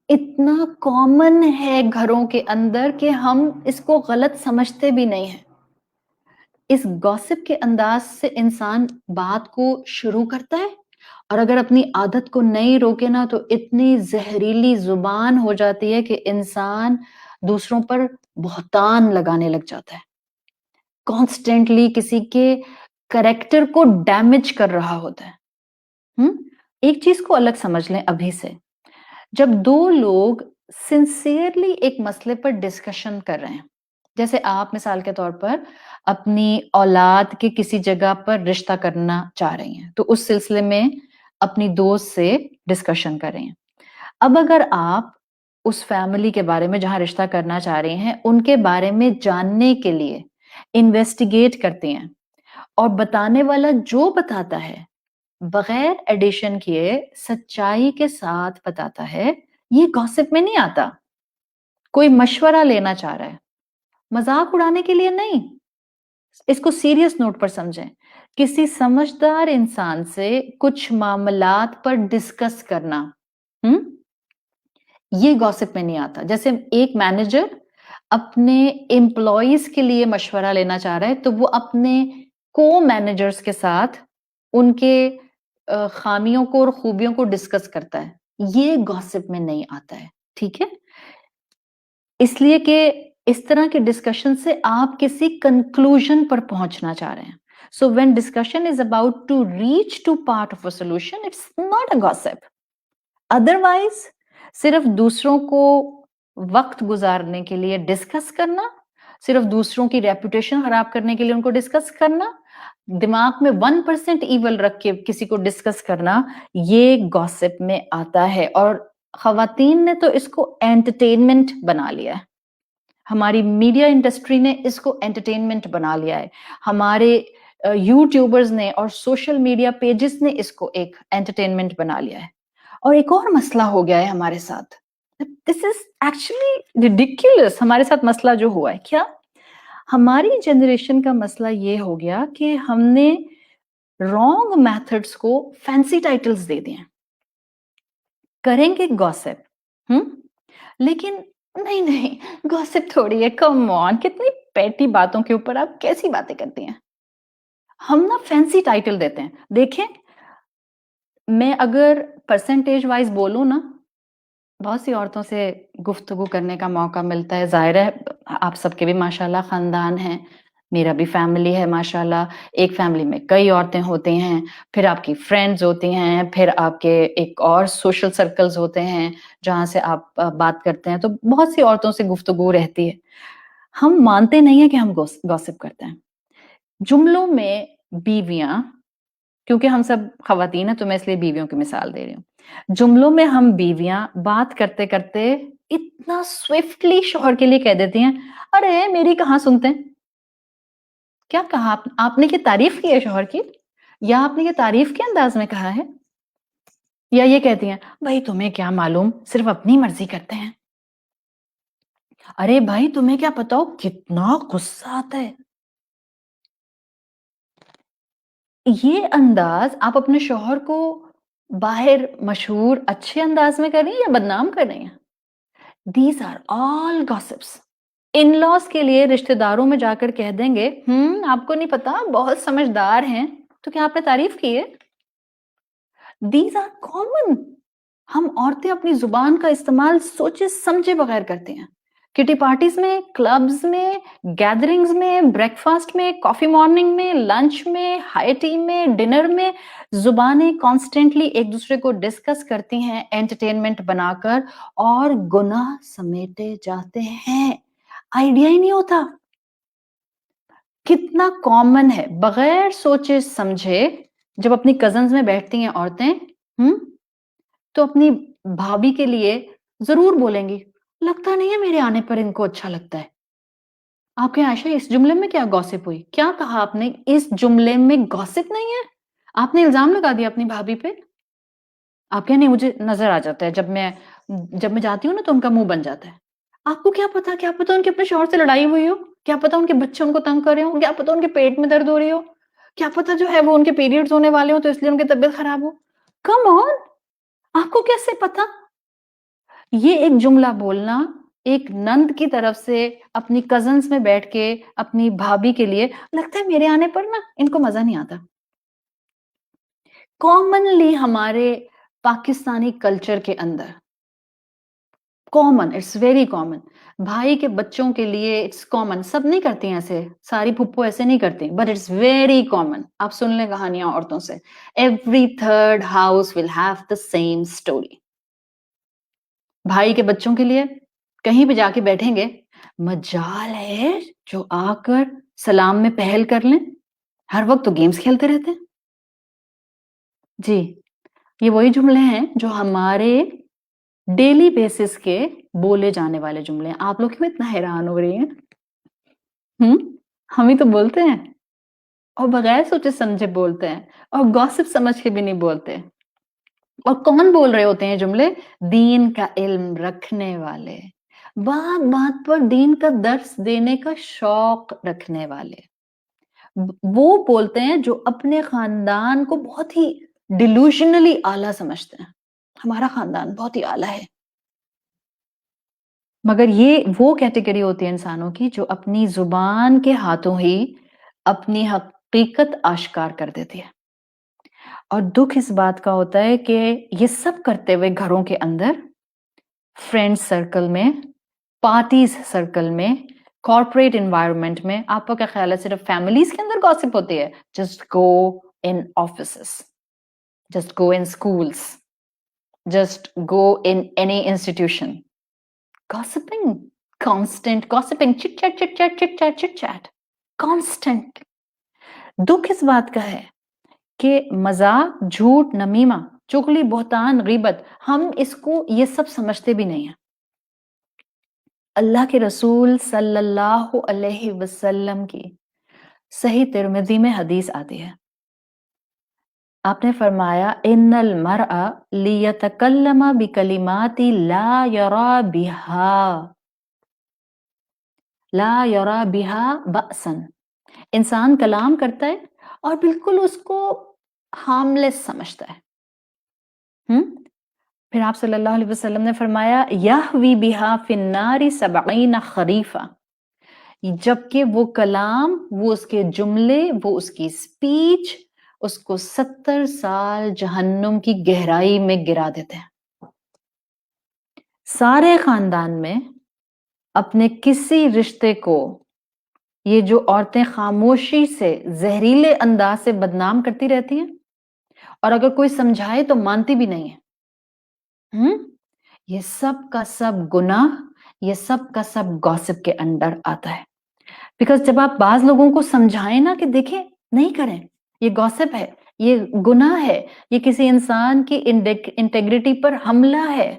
اتنا کامن ہے گھروں کے اندر کہ ہم اس کو غلط سمجھتے بھی نہیں ہیں. اس گوسپ کے انداز سے انسان بات کو شروع کرتا ہے اور اگر اپنی عادت کو نہیں روکے نا تو اتنی زہریلی زبان ہو جاتی ہے کہ انسان دوسروں پر بہتان لگانے لگ جاتا ہے، کانسٹنٹلی کسی کے کریکٹر کو ڈیمیج کر رہا ہوتا ہے. ایک چیز کو الگ سمجھ لیں ابھی سے، جب 2 لوگ سنسیئرلی ایک مسئلے پر ڈسکشن کر رہے ہیں، جیسے آپ مثال کے طور پر اپنی اولاد کے کسی جگہ پر رشتہ کرنا چاہ رہی ہیں تو اس سلسلے میں اپنی دوست سے ڈسکشن کر رہے ہیں. اب اگر آپ اس فیملی کے بارے میں جہاں رشتہ کرنا چاہ رہے ہیں ان کے بارے میں جاننے کے لیے انویسٹیگیٹ کرتے ہیں اور بتانے والا جو بتاتا ہے بغیر ایڈیشن کیے سچائی کے ساتھ بتاتا ہے, یہ گوسپ میں نہیں آتا. کوئی مشورہ لینا چاہ رہا ہے, مذاق اڑانے کے لیے نہیں. اس کو سیریس نوٹ پر سمجھیں. کسی سمجھدار انسان سے کچھ معاملات پر ڈسکس کرنا یہ گوسپ میں نہیں آتا. جیسے ایک مینیجر اپنے امپلائیز کے لیے مشورہ لینا چاہ رہا ہے تو وہ اپنے کو مینیجرز کے ساتھ ان کے خامیوں کو اور خوبیوں کو ڈسکس کرتا ہے. یہ گوسپ میں نہیں آتا ہے. ٹھیک ہے, اس لیے کہ اس طرح کے ڈسکشن سے آپ کسی کنکلوژن پر پہنچنا چاہ رہے ہیں. So when discussion is about to reach to part of a solution, it's not a gossip. Otherwise صرف دوسروں کو وقت گزارنے کے لیے ڈسکس کرنا, صرف دوسروں کی ریپوٹیشن خراب کرنے کے لیے ان کو ڈسکس کرنا, دماغ میں 1% ایول رکھ کے کسی کو ڈسکس کرنا, یہ گوسپ میں آتا ہے. اور خواتین نے تو اس کو انٹرٹینمنٹ بنا لیا ہے. ہماری میڈیا انڈسٹری نے اس کو انٹرٹینمنٹ بنا لیا ہے. ہمارے یوٹیوبرز نے اور سوشل میڈیا پیجز نے اس کو ایک انٹرٹینمنٹ بنا لیا ہے. اور ایک اور مسئلہ ہو گیا ہے ہمارے ساتھ. دس از ایکچولی ریڈیکولس. ہمارے ساتھ مسئلہ جو ہوا ہے کیا, ہماری جنریشن کا مسئلہ یہ ہو گیا کہ ہم نے رانگ میتھڈس کو فینسی ٹائٹلز دے دیے. کریں گے گوسپ, لیکن نہیں گوسپ تھوڑی ہے, کم آن, کتنی پیٹی باتوں کے اوپر آپ کیسی باتیں کرتی ہیں. ہم نا فینسی ٹائٹل دیتے ہیں. دیکھیں میں اگر پرسنٹیج وائز بولوں نا, بہت سی عورتوں سے گفتگو کرنے کا موقع ملتا ہے. ظاہر ہے آپ سب کے بھی ماشاءاللہ خاندان ہیں, میرا بھی فیملی ہے ماشاءاللہ. ایک فیملی میں کئی عورتیں ہوتی ہیں, پھر آپ کی فرینڈز ہوتی ہیں, پھر آپ کے ایک اور سوشل سرکلز ہوتے ہیں جہاں سے آپ بات کرتے ہیں. تو بہت سی عورتوں سے گفتگو رہتی ہے. ہم مانتے نہیں ہیں کہ ہم گوسپ کرتے ہیں. جملوں میں بیویاں, کیونکہ ہم سب خواتین ہیں تو میں اس لیے بیویوں کی مثال دے رہی ہوں. جملوں میں ہم بیویاں بات کرتے کرتے اتنا سوئفٹلی شوہر کے لیے کہہ دیتی ہیں, ارے میری کہاں سنتے ہیں. کیا کہا آپ نے, کہ تعریف کی ہے شوہر کی, یا آپ نے یہ تعریف کے انداز میں کہا ہے, یا یہ کہتی ہیں بھائی تمہیں کیا معلوم, صرف اپنی مرضی کرتے ہیں. ارے بھائی تمہیں کیا پتا ہو کتنا غصہ آتا ہے. یہ انداز آپ اپنے شوہر کو باہر مشہور اچھے انداز میں کر رہی ہیں یا بدنام کر رہی ہیں. These are all gossips. In laws کے لیے رشتہ داروں میں جا کر کہہ دیں گے آپ کو نہیں پتا بہت سمجھدار ہیں, تو کیا آپ نے تعریف کی ہے. These are common. ہم عورتیں اپنی زبان کا استعمال سوچے سمجھے بغیر کرتے ہیں. کٹی پارٹیز میں, کلبز میں, گیدرنگز میں, بریک فاسٹ میں, کافی مارننگ میں, لنچ میں, ہائی ٹی میں, ڈنر میں, زبانیں کانسٹنٹلی ایک دوسرے کو ڈسکس کرتی ہیں انٹرٹینمنٹ بنا کر, اور گناہ سمیٹے جاتے ہیں. آئیڈیا ہی نہیں ہوتا. کتنا کامن ہے, بغیر سوچے سمجھے جب اپنی کزنز میں بیٹھتی ہیں عورتیں, تو اپنی بھابھی کے لیے ضرور بولیں گی لگتا نہیں ہے میرے آنے پر ان کو اچھا لگتا ہے. آپ کے عائشہ اس جملے میں کیا گوسپ ہوئی, کیا کہا آپ نے, اس جملے میں گوسپ نہیں ہے. آپ نے الزام لگا دیا اپنی بھابھی پہ. آپ کیا نہیں, مجھے نظر آ جاتا ہے جب میں جاتی ہوں نا تو ان کا منہ بن جاتا ہے. آپ کو کیا پتا ان کے اپنے شوہر سے لڑائی ہوئی ہو, کیا پتا ان کے بچے ان کو تنگ کر رہے ہو, کیا پتا ان کے پیٹ میں درد ہو رہی ہو, کیا پتا جو ہے وہ ان کے پیریڈز ہونے والے ہو تو اس لیے ان کی طبیعت خراب ہو. کم آن, آپ کو کیسے پتا. یہ ایک جملہ بولنا ایک نند کی طرف سے اپنی کزنز میں بیٹھ کے اپنی بھابھی کے لیے, لگتا ہے میرے آنے پر نا ان کو مزہ نہیں آتا. کامنلی ہمارے پاکستانی کلچر کے اندر کامن, اٹس ویری کامن. بھائی کے بچوں کے لیے اٹس کامن. سب نہیں کرتی ہیں ایسے, ساری پھپھو ایسے نہیں کرتی, بٹ اٹس ویری کامن. آپ سن لیں کہانیاں عورتوں سے, every third house will have the same story. بھائی کے بچوں کے لیے کہیں بھی جا کے بیٹھیں گے, مجال ہے جو آ کر سلام میں پہل کر لیں. ہر وقت تو گیمز کھیلتے رہتے ہیں. جی یہ وہی جملے ہیں جو ہمارے ڈیلی بیسس کے بولے جانے والے جملے ہیں. آپ لوگ کیوں اتنا حیران ہو رہی ہیں؟ ہم ہی تو بولتے ہیں اور بغیر سوچے سمجھے بولتے ہیں اور گوسپ سمجھ کے بھی نہیں بولتے. اور کون بول رہے ہوتے ہیں جملے؟ دین کا علم رکھنے والے، بات بات پر دین کا درس دینے کا شوق رکھنے والے. وہ بولتے ہیں جو اپنے خاندان کو بہت ہی ڈیلوژنلی اعلیٰ سمجھتے ہیں. ہمارا خاندان بہت ہی اعلیٰ ہے. مگر یہ وہ کیٹیگری ہوتی ہے انسانوں کی جو اپنی زبان کے ہاتھوں ہی اپنی حقیقت آشکار کر دیتی ہے. اور دکھ اس بات کا ہوتا ہے کہ یہ سب کرتے ہوئے گھروں کے اندر، فرینڈ سرکل میں، پارٹیز سرکل میں، کارپوریٹ انوائرمنٹ میں. آپ کا کیا خیال ہے صرف فیملیز کے اندر گوسپ ہوتی ہے؟ Just go in offices, just go in schools, just go in any institution. Gossiping, constant gossiping, chit chat, chit chat, chit chat, chit chat, constant. دکھ اس بات کا ہے کہ مذاق، جھوٹ، نمیمہ، چغلی، بہتان، غیبت، ہم اس کو یہ سب سمجھتے بھی نہیں ہیں. اللہ کے رسول صلی اللہ علیہ وسلم کی صحیح ترمذی میں حدیث آتی ہے. آپ نے فرمایا ان المرء لیتکلم بکلمات لا یرا بها بأسا. انسان کلام کرتا ہے اور بالکل اس کو ہارملیس سمجھتا ہے. پھر آپ صلی اللہ علیہ وسلم نے فرمایا یہوی بہا فی النار 70 خریفہ. جبکہ وہ کلام، وہ اس کے جملے، وہ اس کی سپیچ اس کو 70 سال جہنم کی گہرائی میں گرا دیتے ہیں. سارے خاندان میں اپنے کسی رشتے کو یہ جو عورتیں خاموشی سے زہریلے انداز سے بدنام کرتی رہتی ہیں اور اگر کوئی سمجھائے تو مانتی بھی نہیں ہے. یہ سب کا سب گناہ، یہ سب کا سب گوسپ کے انڈر آتا ہے. بیکاز جب آپ بعض لوگوں کو سمجھائیں نا کہ دیکھیں نہیں کریں، یہ گوسپ ہے، یہ گناہ ہے، یہ کسی انسان کی انٹیگریٹی پر حملہ ہے،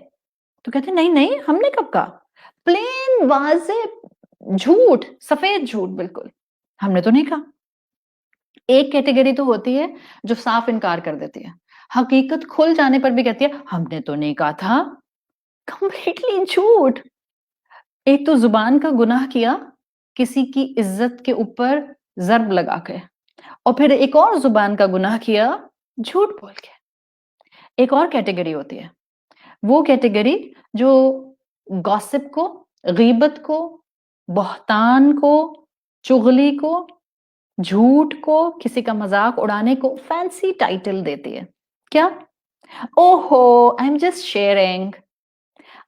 تو کہتے ہیں نہیں نہیں ہم نے کب کہا. پلین واضح جھوٹ، سفید جھوٹ، بالکل ہم نے تو نہیں کہا. ایک کیٹیگری تو ہوتی ہے جو صاف انکار کر دیتی ہے، حقیقت کھل جانے پر بھی کہتی ہے ہم نے تو نہیں کہا تھا. کمپلیٹلی جھوٹ. ایک تو زبان کا گناہ کیا کسی کی عزت کے اوپر ضرب لگا کے، اور پھر ایک اور زبان کا گناہ کیا جھوٹ بول کے. ایک اور کیٹیگری ہوتی ہے، وہ کیٹیگری جو گوسپ کو، غیبت کو، بہتان کو، چغلی کو، جھوٹ کو، کسی کا مذاق اڑانے کو فینسی ٹائٹل دیتی ہے. کیا؟ Oh ho I am just sharing.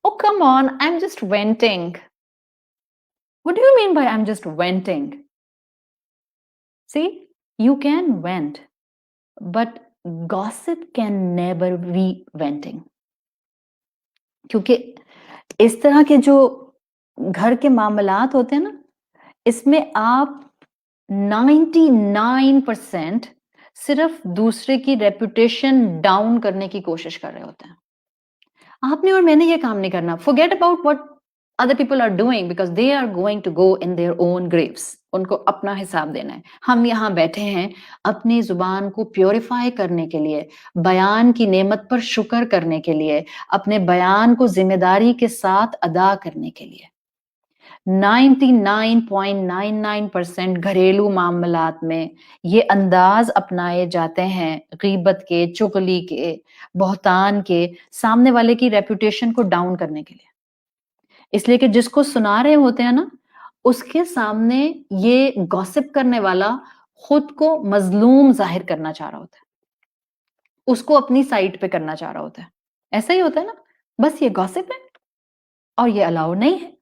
Oh, come on, I'm just venting. What do you mean by I'm just venting? See, you can vent, but gossip can never be venting. کیونکہ اس طرح کے جو گھر کے معاملات ہوتے ہیں نا، اس میں آپ 99% صرف دوسرے کی ریپوٹیشن ڈاؤن کرنے کی کوشش کر رہے ہوتے ہیں. آپ نے اور میں نے یہ کام نہیں کرنا. Forget about what other people are doing because they are going to go in their own graves. ان کو اپنا حساب دینا ہے. ہم یہاں بیٹھے ہیں اپنی زبان کو پیوریفائی کرنے کے لیے، بیان کی نعمت پر شکر کرنے کے لیے، اپنے بیان کو ذمہ داری کے ساتھ ادا کرنے کے لیے. 99.99% گھریلو معاملات میں یہ انداز اپنائے جاتے ہیں غیبت کے، چغلی کے، بہتان کے، سامنے والے کی ریپوٹیشن کو ڈاؤن کرنے کے لیے. اس لیے کہ جس کو سنا رہے ہوتے ہیں نا، اس کے سامنے یہ گوسپ کرنے والا خود کو مظلوم ظاہر کرنا چاہ رہا ہوتا ہے، اس کو اپنی سائٹ پہ کرنا چاہ رہا ہوتا ہے. ایسا ہی ہوتا ہے نا. بس یہ گوسپ ہے اور یہ الاؤ نہیں ہے.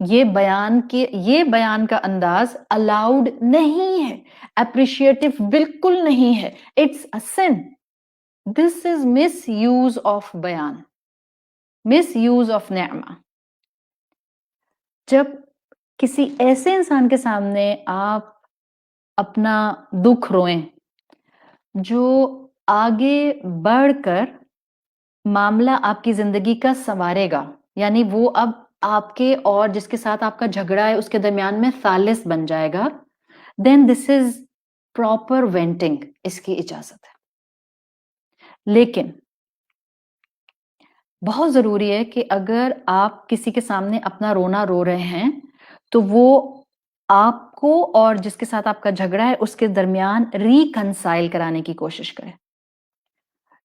یہ بیان کا انداز الاؤڈ نہیں ہے، اپریشیٹو بالکل نہیں ہے. It's a sin. This is misuse of بیان، مس یوز آف نعمہ. جب کسی ایسے انسان کے سامنے آپ اپنا دکھ روئیں جو آگے بڑھ کر معاملہ آپ کی زندگی کا سنوارے گا، یعنی وہ اب آپ کے اور جس کے ساتھ آپ کا جھگڑا ہے اس کے درمیان میں ثالث بن جائے گا، دین دس از پراپر وینٹنگ، اس کی اجازت ہے۔ لیکن بہت ضروری ہے کہ اگر آپ کسی کے سامنے اپنا رونا رو رہے ہیں تو وہ آپ کو اور جس کے ساتھ آپ کا جھگڑا ہے اس کے درمیان ریکنسائل کرانے کی کوشش کریں۔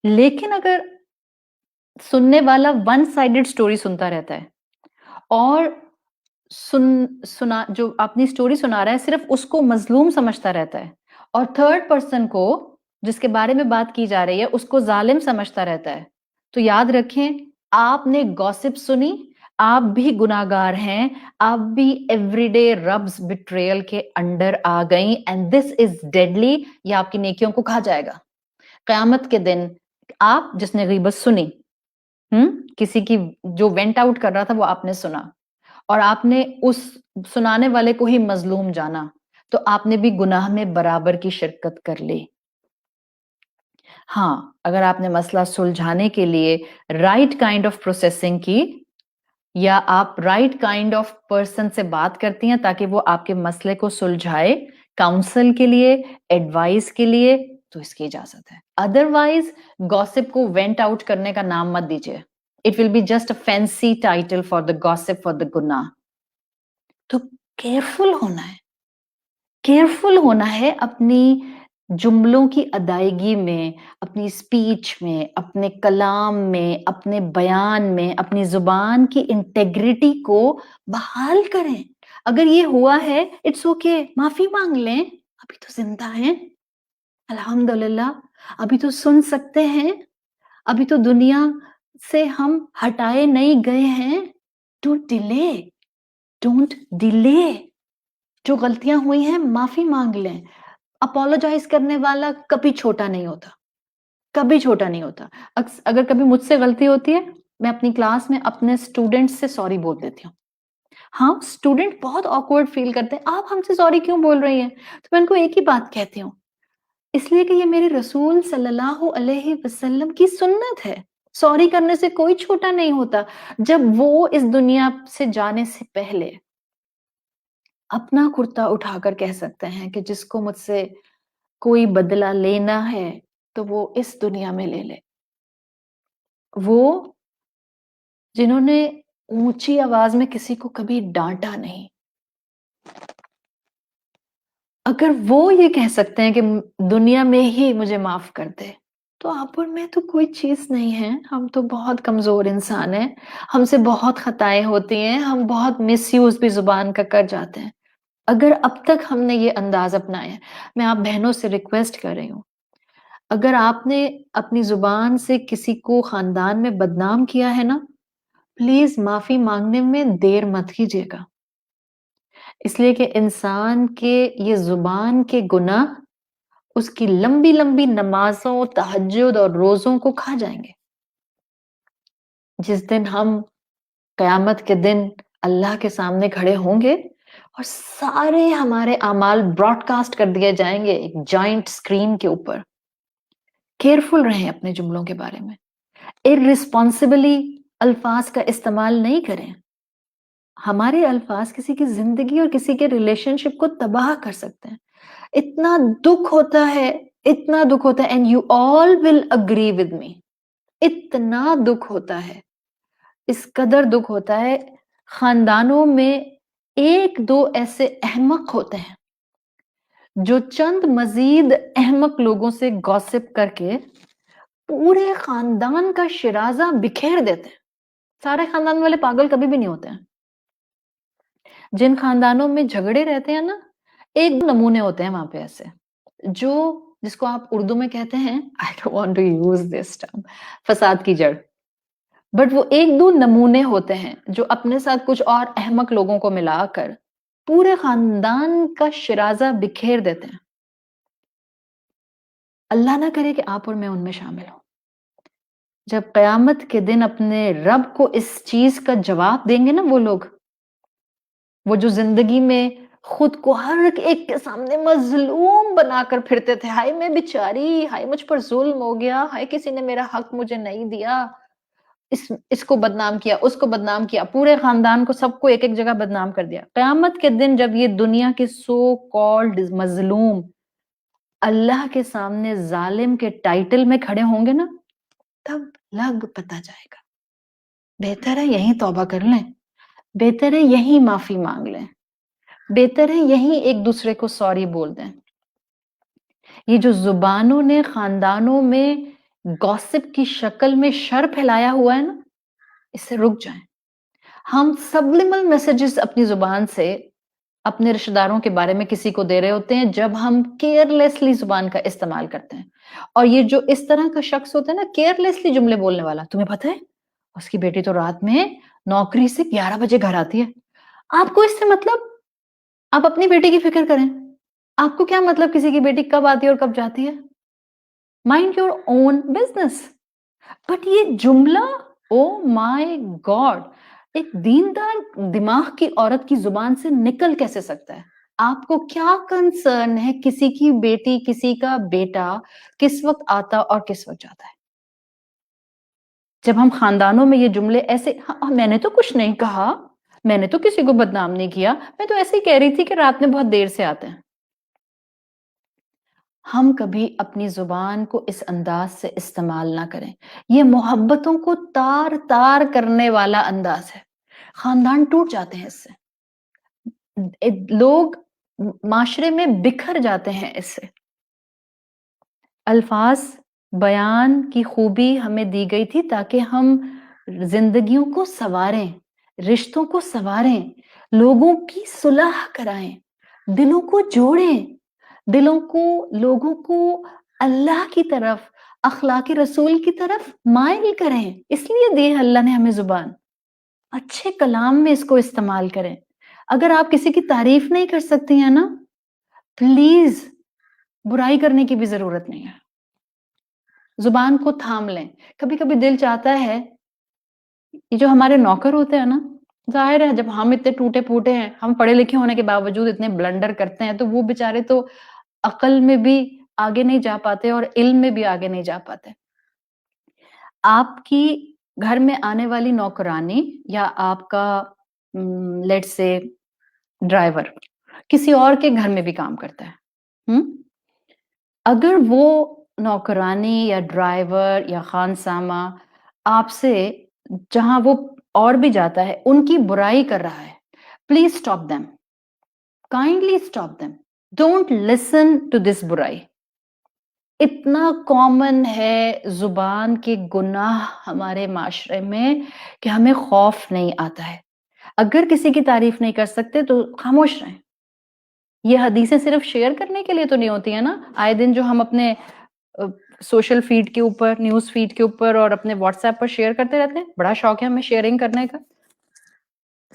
لیکن اگر سننے والا ون سائیڈڈ سٹوری سنتا رہتا ہے اور جو اپنی سٹوری سنا رہا ہے صرف اس کو مظلوم سمجھتا رہتا ہے اور تھرڈ پرسن کو جس کے بارے میں بات کی جا رہی ہے اس کو ظالم سمجھتا رہتا ہے، تو یاد رکھیں آپ نے گوسپ سنی، آپ بھی گناہگار ہیں، آپ بھی ایوری ڈے ربز بٹریل کے انڈر آ گئیں، اینڈ دس از ڈیڈلی، یہ آپ کی نیکیوں کو کھا جائے گا قیامت کے دن۔ آپ جس نے غیبت سنی، کسی کی جو وینٹ آؤٹ کر رہا تھا وہ آپ نے سنا اور آپ نے اس سنانے والے کو ہی مظلوم جانا، تو آپ نے بھی گناہ میں برابر کی شرکت کر لی۔ ہاں، اگر آپ نے مسئلہ سلجھانے کے لیے رائٹ کائنڈ آف پروسیسنگ کی یا آپ رائٹ کائنڈ آف پرسن سے بات کرتی ہیں تاکہ وہ آپ کے مسئلے کو سلجھائے، کاؤنسل کے لیے، ایڈوائز کے لیے، تو اس کی اجازت ہے۔ ادروائز گوسپ کو وینٹ آؤٹ کرنے کا نام مت دیجیے، it will be just a fancy title for the gossip for the گناہ۔ تو کیئرفل ہونا ہے اپنی جملوں کی ادائیگی میں، اپنی اسپیچ میں، اپنے کلام میں، اپنے بیان میں، اپنی زبان کی انٹیگریٹی کو بحال کریں۔ اگر یہ ہوا ہے اٹس اوکے، معافی مانگ لیں، ابھی تو زندہ ہیں، الحمدللہ، ابھی تو سن سکتے ہیں، ابھی تو دنیا سے ہم ہٹائے نہیں گئے ہیں۔ ڈونٹ ڈیلے، جو غلطیاں ہوئی ہیں معافی مانگ لیں۔ اپولوجائز کرنے والا کبھی چھوٹا نہیں ہوتا، کبھی چھوٹا نہیں ہوتا۔ اگر کبھی مجھ سے غلطی ہوتی ہے میں اپنی کلاس میں اپنے اسٹوڈنٹ سے سوری بول دیتی ہوں۔ ہاں، اسٹوڈنٹ بہت آکورڈ فیل کرتے ہیں، آپ ہم سے سوری کیوں بول رہی ہیں؟ تو میں ان کو ایک ہی بات کہتی ہوں، اس لیے کہ یہ میرے رسول صلی اللہ علیہ وسلم کی سنت ہے، سوری کرنے سے کوئی چھوٹا نہیں ہوتا۔ جب وہ اس دنیا سے جانے سے پہلے اپنا کرتا اٹھا کر کہہ سکتے ہیں کہ جس کو مجھ سے کوئی بدلہ لینا ہے تو وہ اس دنیا میں لے لے۔ وہ جنہوں نے اونچی آواز میں کسی کو کبھی ڈانٹا نہیں، اگر وہ یہ کہہ سکتے ہیں کہ دنیا میں ہی مجھے معاف کر دے، تو آپ اور میں تو کوئی چیز نہیں ہے، ہم تو بہت کمزور انسان ہیں، ہم سے بہت خطائیں ہوتی ہیں، ہم بہت مس یوز بھی زبان کا کر جاتے ہیں۔ اگر اب تک ہم نے یہ انداز اپنایا ہے، میں آپ بہنوں سے ریکویسٹ کر رہی ہوں، اگر آپ نے اپنی زبان سے کسی کو خاندان میں بدنام کیا ہے نا، پلیز معافی مانگنے میں دیر مت کیجیے گا، اس لیے کہ انسان کے یہ زبان کے گناہ اس کی لمبی لمبی نمازوں، تہجد اور روزوں کو کھا جائیں گے۔ جس دن ہم قیامت کے دن اللہ کے سامنے کھڑے ہوں گے اور سارے ہمارے اعمال براڈ کاسٹ کر دیے جائیں گے ایک جائنٹ اسکرین کے اوپر۔ کیئرفل رہیں اپنے جملوں کے بارے میں، ارریسپانسبلی الفاظ کا استعمال نہیں کریں۔ ہمارے الفاظ کسی کی زندگی اور کسی کے ریلیشن شپ کو تباہ کر سکتے ہیں۔ اتنا دکھ ہوتا ہے، اتنا دکھ ہوتا ہے، and you all will agree with me, اتنا دکھ ہوتا ہے، اس قدر دکھ ہوتا ہے۔ خاندانوں میں ایک دو ایسے احمق ہوتے ہیں جو چند مزید احمق لوگوں سے گوسپ کر کے پورے خاندان کا شرازہ بکھیر دیتے ہیں۔ سارے خاندان والے پاگل کبھی بھی نہیں ہوتے ہیں۔ جن خاندانوں میں جھگڑے رہتے ہیں نا، ایک دو نمونے ہوتے ہیں وہاں پہ ایسے، جو جس کو آپ اردو میں کہتے ہیں I don't want to use this term، فساد کی جڑ۔ بٹ وہ ایک دو نمونے ہوتے ہیں جو اپنے ساتھ کچھ اور احمق لوگوں کو ملا کر پورے خاندان کا شرازہ بکھیر دیتے ہیں۔ اللہ نہ کرے کہ آپ اور میں ان میں شامل ہوں۔ جب قیامت کے دن اپنے رب کو اس چیز کا جواب دیں گے نا وہ لوگ، وہ جو زندگی میں خود کو ہر ایک کے سامنے مظلوم بنا کر پھرتے تھے، ہائے میں بیچاری، ہائے مجھ پر ظلم ہو گیا، ہائے کسی نے میرا حق مجھے نہیں دیا، اس کو بدنام کیا، اس کو بدنام کیا، پورے خاندان کو، سب کو ایک ایک جگہ بدنام کر دیا۔ قیامت کے دن جب یہ دنیا کے سو کالڈ مظلوم اللہ کے سامنے ظالم کے ٹائٹل میں کھڑے ہوں گے نا، تب لگ پتا جائے گا۔ بہتر ہے یہیں توبہ کر لیں، بہتر ہے یہیں معافی مانگ لیں، بہتر ہے یہیں ایک دوسرے کو سوری بول دیں۔ یہ جو زبانوں نے خاندانوں میں گوسپ کی شکل میں شر پھیلایا ہوا ہے نا، اس سے رک جائیں۔ ہم سبلیمل میسیجز اپنی زبان سے اپنے رشتہ داروں کے بارے میں کسی کو دے رہے ہوتے ہیں جب ہم کیئرلیسلی زبان کا استعمال کرتے ہیں۔ اور یہ جو اس طرح کا شخص ہوتا ہے نا، کیئرلیسلی جملے بولنے والا، تمہیں پتہ ہے اس کی بیٹی تو رات میں نوکری سے 11 بجے گھر آتی ہے۔ آپ کو اس سے مطلب؟ آپ اپنی بیٹی کی فکر کریں، آپ کو کیا مطلب کسی کی بیٹی کب آتی ہے اور کب جاتی ہے؟ Mind your own business. But یہ جملہ، او مائی گاڈ، ایک دیندار دماغ کی عورت کی زبان سے نکل کیسے سکتا ہے؟ آپ کو کیا کنسرن ہے کسی کی بیٹی، کسی کا بیٹا کس وقت آتا اور کس وقت جاتا ہے؟ جب ہم خاندانوں میں یہ جملے ایسے، میں نے تو کچھ نہیں کہا، میں نے تو کسی کو بدنام نہیں کیا، میں تو ایسے ہی کہہ رہی تھی کہ رات میں بہت دیر سے آتے ہیں۔ ہم کبھی اپنی زبان کو اس انداز سے استعمال نہ کریں۔ یہ محبتوں کو تار تار کرنے والا انداز ہے، خاندان ٹوٹ جاتے ہیں اس سے، لوگ معاشرے میں بکھر جاتے ہیں اس سے۔ الفاظ بیان کی خوبی ہمیں دی گئی تھی تاکہ ہم زندگیوں کو سنواریں، رشتوں کو سنواریں، لوگوں کی صلح کرائیں، دلوں کو جوڑیں، لوگوں کو اللہ کی طرف، اخلاق رسول کی طرف مائل کریں۔ اس لیے دی اللہ نے ہمیں زبان، اچھے کلام میں اس کو استعمال کریں۔ اگر آپ کسی کی تعریف نہیں کر سکتی ہیں نا، پلیز برائی کرنے کی بھی ضرورت نہیں ہے، زبان کو تھام لیں۔ کبھی کبھی دل چاہتا ہے، یہ جو ہمارے نوکر ہوتے ہیں نا، ظاہر ہے جب ہم اتنے ٹوٹے پھوٹے ہیں، ہم پڑھے لکھے ہونے کے باوجود اتنے بلنڈر کرتے ہیں، تو وہ بیچارے تو عقل میں بھی آگے نہیں جا پاتے اور علم میں بھی آگے نہیں جا پاتے۔ آپ کی گھر میں آنے والی نوکرانی یا آپ کا لیٹ سے ڈرائیور کسی اور کے گھر میں بھی کام کرتا ہے، اگر وہ نوکرانی یا ڈرائیور یا خانسامہ آپ سے، جہاں وہ اور بھی جاتا ہے، ان کی برائی کر رہا ہے، please stop them, kindly stop them, don't listen to this برائی۔ اتنا کامن ہے زبان کے گناہ ہمارے معاشرے میں کہ ہمیں خوف نہیں آتا ہے۔ اگر کسی کی تعریف نہیں کر سکتے تو خاموش رہیں۔ یہ حدیثیں صرف شیئر کرنے کے لیے تو نہیں ہوتی ہیں نا، آئے دن جو ہم اپنے سوشل فیڈ کے اوپر، نیوز فیڈ کے اوپر اور اپنے واٹس ایپ پر شیئر کرتے رہتے ہیں، بڑا شوق ہے ہمیں شیئرنگ کرنے کا۔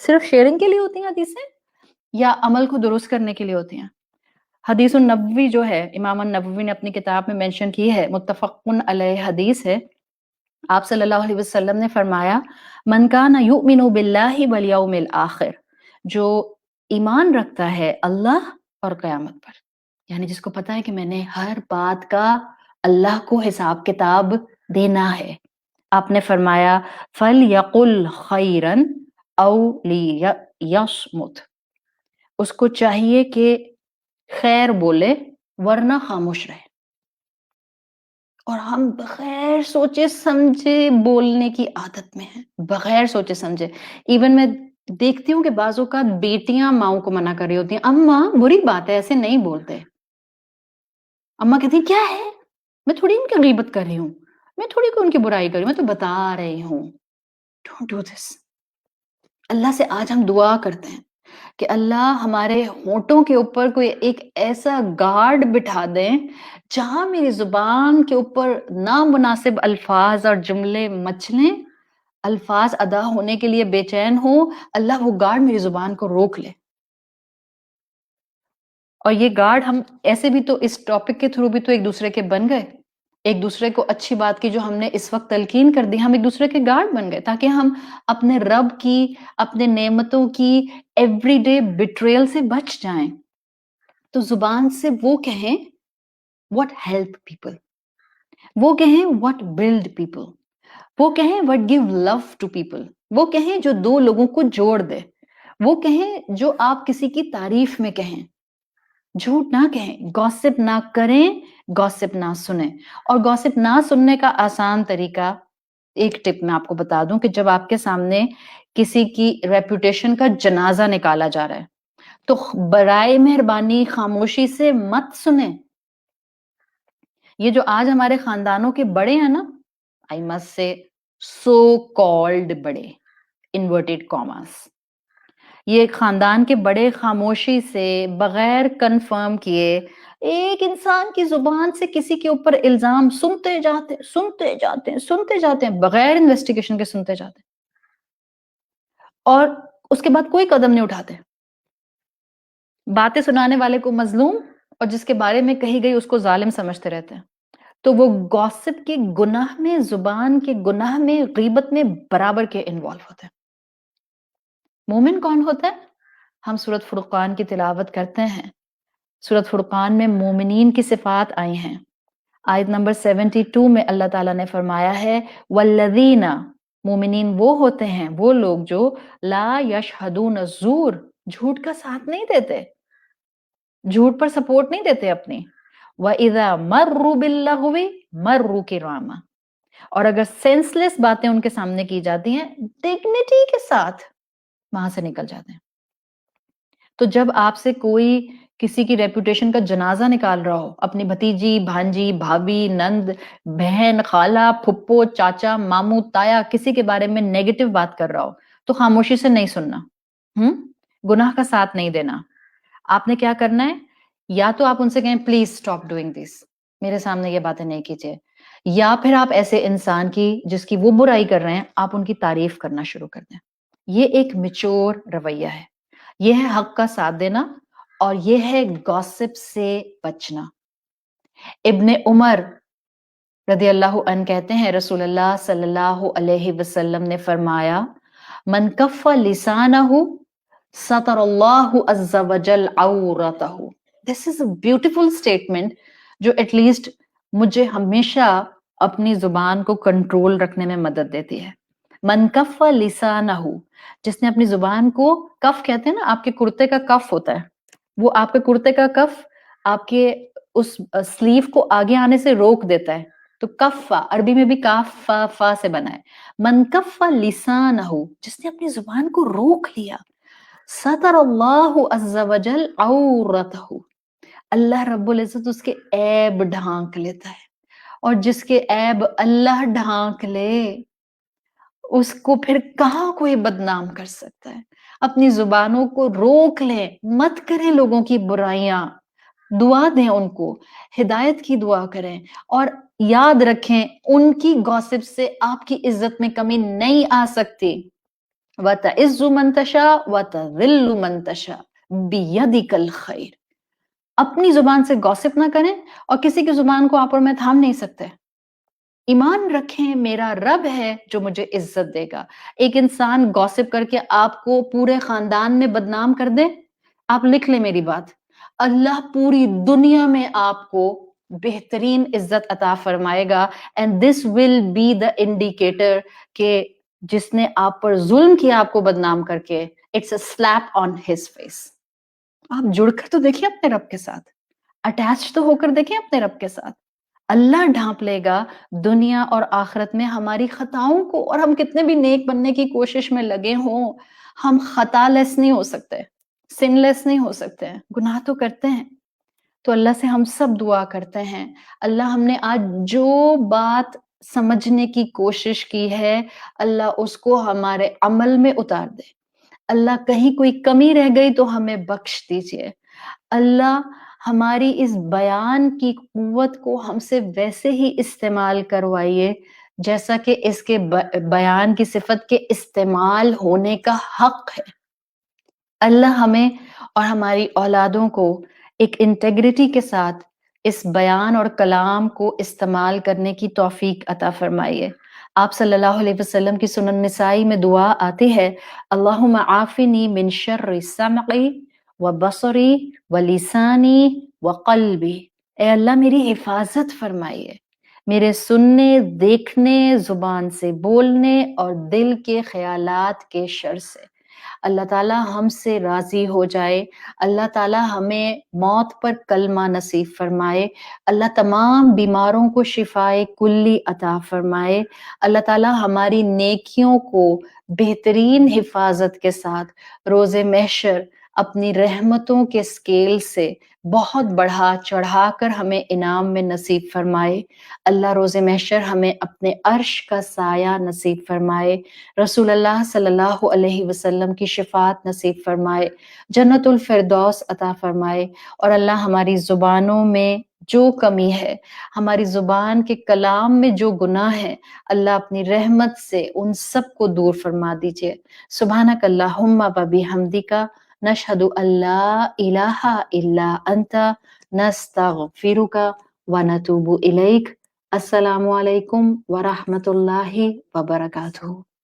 صرف شیئرنگ کے لیے ہوتی ہیں حدیثیں یا عمل کو درست کرنے کے لیے ہوتی ہیں؟ حدیث النبوی جو ہے، امام النووی نے اپنی کتاب میں مینشن کی ہے، متفقن علیہ حدیث ہے، آپ صلی اللہ علیہ وسلم نے فرمایا، من کان یؤمن باللہ والیوم الآخر، جو ایمان رکھتا ہے اللہ اور قیامت پر، یعنی جس کو پتا ہے کہ میں نے ہر بات کا اللہ کو حساب کتاب دینا ہے، آپ نے فرمایا فَلْيَقُلْ خَيْرًا أَوْ لِيَصْمُتْ، اس کو چاہیے کہ خیر بولے ورنہ خاموش رہے۔ اور ہم بغیر سوچے سمجھے بولنے کی عادت میں ہیں، بغیر سوچے سمجھے۔ ایون میں دیکھتی ہوں کہ بعض اوقات بیٹیاں ماؤں کو منع کر رہی ہوتی ہیں، اماں بری بات ہے، ایسے نہیں بولتے۔ اماں کہتی ہیں کیا ہے، میں تھوڑی ان کی غیبت کر رہی ہوں، میں تھوڑی ان کی برائی کر رہی ہوں، میں تو بتا رہی ہوں۔ Don't do this. اللہ سے آج ہم دعا کرتے ہیں کہ اللہ ہمارے ہونٹوں کے اوپر کوئی ایک ایسا گارڈ بٹھا دیں جہاں میری زبان کے اوپر نامناسب الفاظ اور جملے مچلیں، الفاظ ادا ہونے کے لیے بے چین ہو، اللہ وہ گارڈ میری زبان کو روک لے۔ اور یہ گارڈ ہم ایسے بھی تو اس ٹاپک کے تھرو بھی تو ایک دوسرے کے بن گئے، ایک دوسرے کو اچھی بات کی جو ہم نے اس وقت تلقین کر دی، ہم ایک دوسرے کے گارڈ بن گئے تاکہ ہم اپنے رب کی، اپنے نعمتوں کی ایوری ڈے بیٹریل سے بچ جائیں. تو زبان سے وہ کہیں what help people، وہ کہیں what build people، وہ کہیں what give love to people، وہ کہیں جو دو لوگوں کو جوڑ دے، وہ کہیں جو آپ کسی کی تعریف میں کہیں. جھوٹ نہ کہیں، گوسپ نہ کریں، گوسپ نہ سنیں. اور گوسپ نہ سننے کا آسان طریقہ ایک ٹپ میں آپ کو بتا دوں کہ جب آپ کے سامنے کسی کی ریپوٹیشن کا جنازہ نکالا جا رہا ہے تو برائے مہربانی خاموشی سے مت سنیں. یہ جو آج ہمارے خاندانوں کے بڑے ہیں نا، آئی مسٹ سے سو کالڈ بڑے انورٹیڈ کاماس، یہ خاندان کے بڑے خاموشی سے بغیر کنفرم کیے ایک انسان کی زبان سے کسی کے اوپر الزام سنتے جاتے ہیں بغیر انویسٹیگیشن کے سنتے جاتے ہیں اور اس کے بعد کوئی قدم نہیں اٹھاتے. باتیں سنانے والے کو مظلوم اور جس کے بارے میں کہی گئی اس کو ظالم سمجھتے رہتے ہیں. تو وہ گوسپ کے گناہ میں، زبان کے گناہ میں، غیبت میں برابر کے انوالو ہوتے ہیں. مومن کون ہوتا ہے؟ ہم سورۃ فرقان کی تلاوت کرتے ہیں. سورۃ فرقان میں مومنین کی صفات آئی ہیں. آیت نمبر 72 میں اللہ تعالیٰ نے فرمایا ہے والذین، مومنین وہ ہوتے ہیں، وہ لوگ جو لا یشہدون الزور، جھوٹ کا ساتھ نہیں دیتے، جھوٹ پر سپورٹ نہیں دیتے اپنی. وَإِذَا مَرُّوا بِاللَّغْوِ مَرُّوا كِرَامًا، اور اگر سینس لیس باتیں ان کے سامنے کی جاتی ہیں ڈگنیٹی کے ساتھ وہاں سے نکل جاتے ہیں. تو جب آپ سے کوئی کسی کی ریپوٹیشن کا جنازہ نکال رہا ہو، اپنی بھتیجی، بھانجی، بھابھی، نند، بہن، خالہ، پھپھو، چاچا، ماموں، تایا، کسی کے بارے میں نیگیٹو بات کر رہا ہو تو خاموشی سے نہیں سننا، گناہ کا ساتھ نہیں دینا. آپ نے کیا کرنا ہے؟ یا تو آپ ان سے کہیں پلیز اسٹاپ ڈوئنگ دس، میرے سامنے یہ باتیں نہیں کیجیے، یا پھر آپ ایسے انسان کی جس کی وہ برائی کر رہے ہیں آپ ان کی تعریف کرنا شروع کر دیں. یہ ایک میچور رویہ ہے، یہ ہے حق کا ساتھ دینا اور یہ ہے گوسپ سے بچنا. ابن عمر رضی اللہ عنہ کہتے ہیں رسول اللہ صلی اللہ علیہ وسلم نے فرمایا من کف لسانہ ستر اللہ عز وجل عورتہ. دس از اے بیوٹیفل اسٹیٹمنٹ جو ایٹ لیسٹ مجھے ہمیشہ اپنی زبان کو کنٹرول رکھنے میں مدد دیتی ہے. من کف لسانہ، جس نے اپنی زبان کو، کف کہتے ہیں نا، آپ کے کرتے کا کف ہوتا ہے، وہ آپ کے کرتے کا کف آپ کے اس سلیو کو آگے آنے سے روک دیتا ہے. تو کفا عربی میں بھی کاف فا فا سے بنا ہے. من کف لسانہ، جس نے اپنی زبان کو روک لیا، ستر اللہ عز وجل عورتہ، اللہ رب العزت اس کے عیب ڈھانک لیتا ہے. اور جس کے عیب اللہ ڈھانک لے اس کو پھر کہاں کوئی بدنام کر سکتا ہے. اپنی زبانوں کو روک لیں، مت کریں لوگوں کی برائیاں، دعا دیں ان کو، ہدایت کی دعا کریں اور یاد رکھیں ان کی گوسپ سے آپ کی عزت میں کمی نہیں آ سکتی. وَتَعِزُّ مَن تَشَاءُ وَتَذِلُّ مَن تَشَاءُ بِيَدِكَ الْخَيْرُ. اپنی زبان سے گوسپ نہ کریں اور کسی کی زبان کو آپ اور میں تھام نہیں سکتے. ایمان رکھیں میرا رب ہے جو مجھے عزت دے گا. ایک انسان گوسپ کر کے آپ کو پورے خاندان میں بدنام کر دے، آپ لکھ لیں میری بات، اللہ پوری دنیا میں آپ کو بہترین عزت عطا فرمائے گا. And this will be the indicator کہ جس نے آپ پر ظلم کیا آپ کو بدنام کر کے، it's a slap on his face. آپ جڑ کر تو دیکھیں اپنے رب کے ساتھ، اٹیچ تو ہو کر دیکھیں اپنے رب کے ساتھ. اللہ ڈھانپ لے گا دنیا اور آخرت میں ہماری خطاؤں کو. اور ہم کتنے بھی نیک بننے کی کوشش میں لگے ہوں، ہم خطا لیس نہیں ہو سکتے، سن لیس نہیں ہو سکتے، گناہ تو کرتے ہیں. تو اللہ سے ہم سب دعا کرتے ہیں اللہ ہم نے آج جو بات سمجھنے کی کوشش کی ہے اللہ اس کو ہمارے عمل میں اتار دے. اللہ کہیں کوئی کمی رہ گئی تو ہمیں بخش دیجیے. اللہ ہماری اس بیان کی قوت کو ہم سے ویسے ہی استعمال کروائیے جیسا کہ اس کے بیان کی صفت کے استعمال ہونے کا حق ہے. اللہ ہمیں اور ہماری اولادوں کو ایک انٹیگریٹی کے ساتھ اس بیان اور کلام کو استعمال کرنے کی توفیق عطا فرمائیے۔ آپ صلی اللہ علیہ وسلم کی سنن نسائی میں دعا آتی ہے، اللہم عافنی من شر سمعی و بصری و لسانی و قلبی۔ اے اللہ میری حفاظت فرمائیے میرے سننے، دیکھنے، زبان سے بولنے اور دل کے خیالات کے شر سے۔ اللہ تعالیٰ ہم سے راضی ہو جائے، اللہ تعالیٰ ہمیں موت پر کلمہ نصیب فرمائے، اللہ تمام بیماروں کو شفائے کلی عطا فرمائے، اللہ تعالیٰ ہماری نیکیوں کو بہترین حفاظت کے ساتھ روز محشر اپنی رحمتوں کے اسکیل سے بہت بڑھا چڑھا کر ہمیں انعام میں نصیب فرمائے۔ اللہ روز محشر ہمیں اپنے عرش کا سایہ نصیب فرمائے، رسول اللہ صلی اللہ علیہ وسلم کی شفاعت نصیب فرمائے، جنت الفردوس عطا فرمائے، اور اللہ ہماری زبانوں میں جو کمی ہے، ہماری زبان کے کلام میں جو گناہ ہے، اللہ اپنی رحمت سے ان سب کو دور فرما دیجئے۔ سبحانک اللہم و بحمدک نشہد ان لا الہ الا انت نستغفرک و نتوب الیک۔ السلام علیکم ورحمۃ اللہ وبرکاتہ۔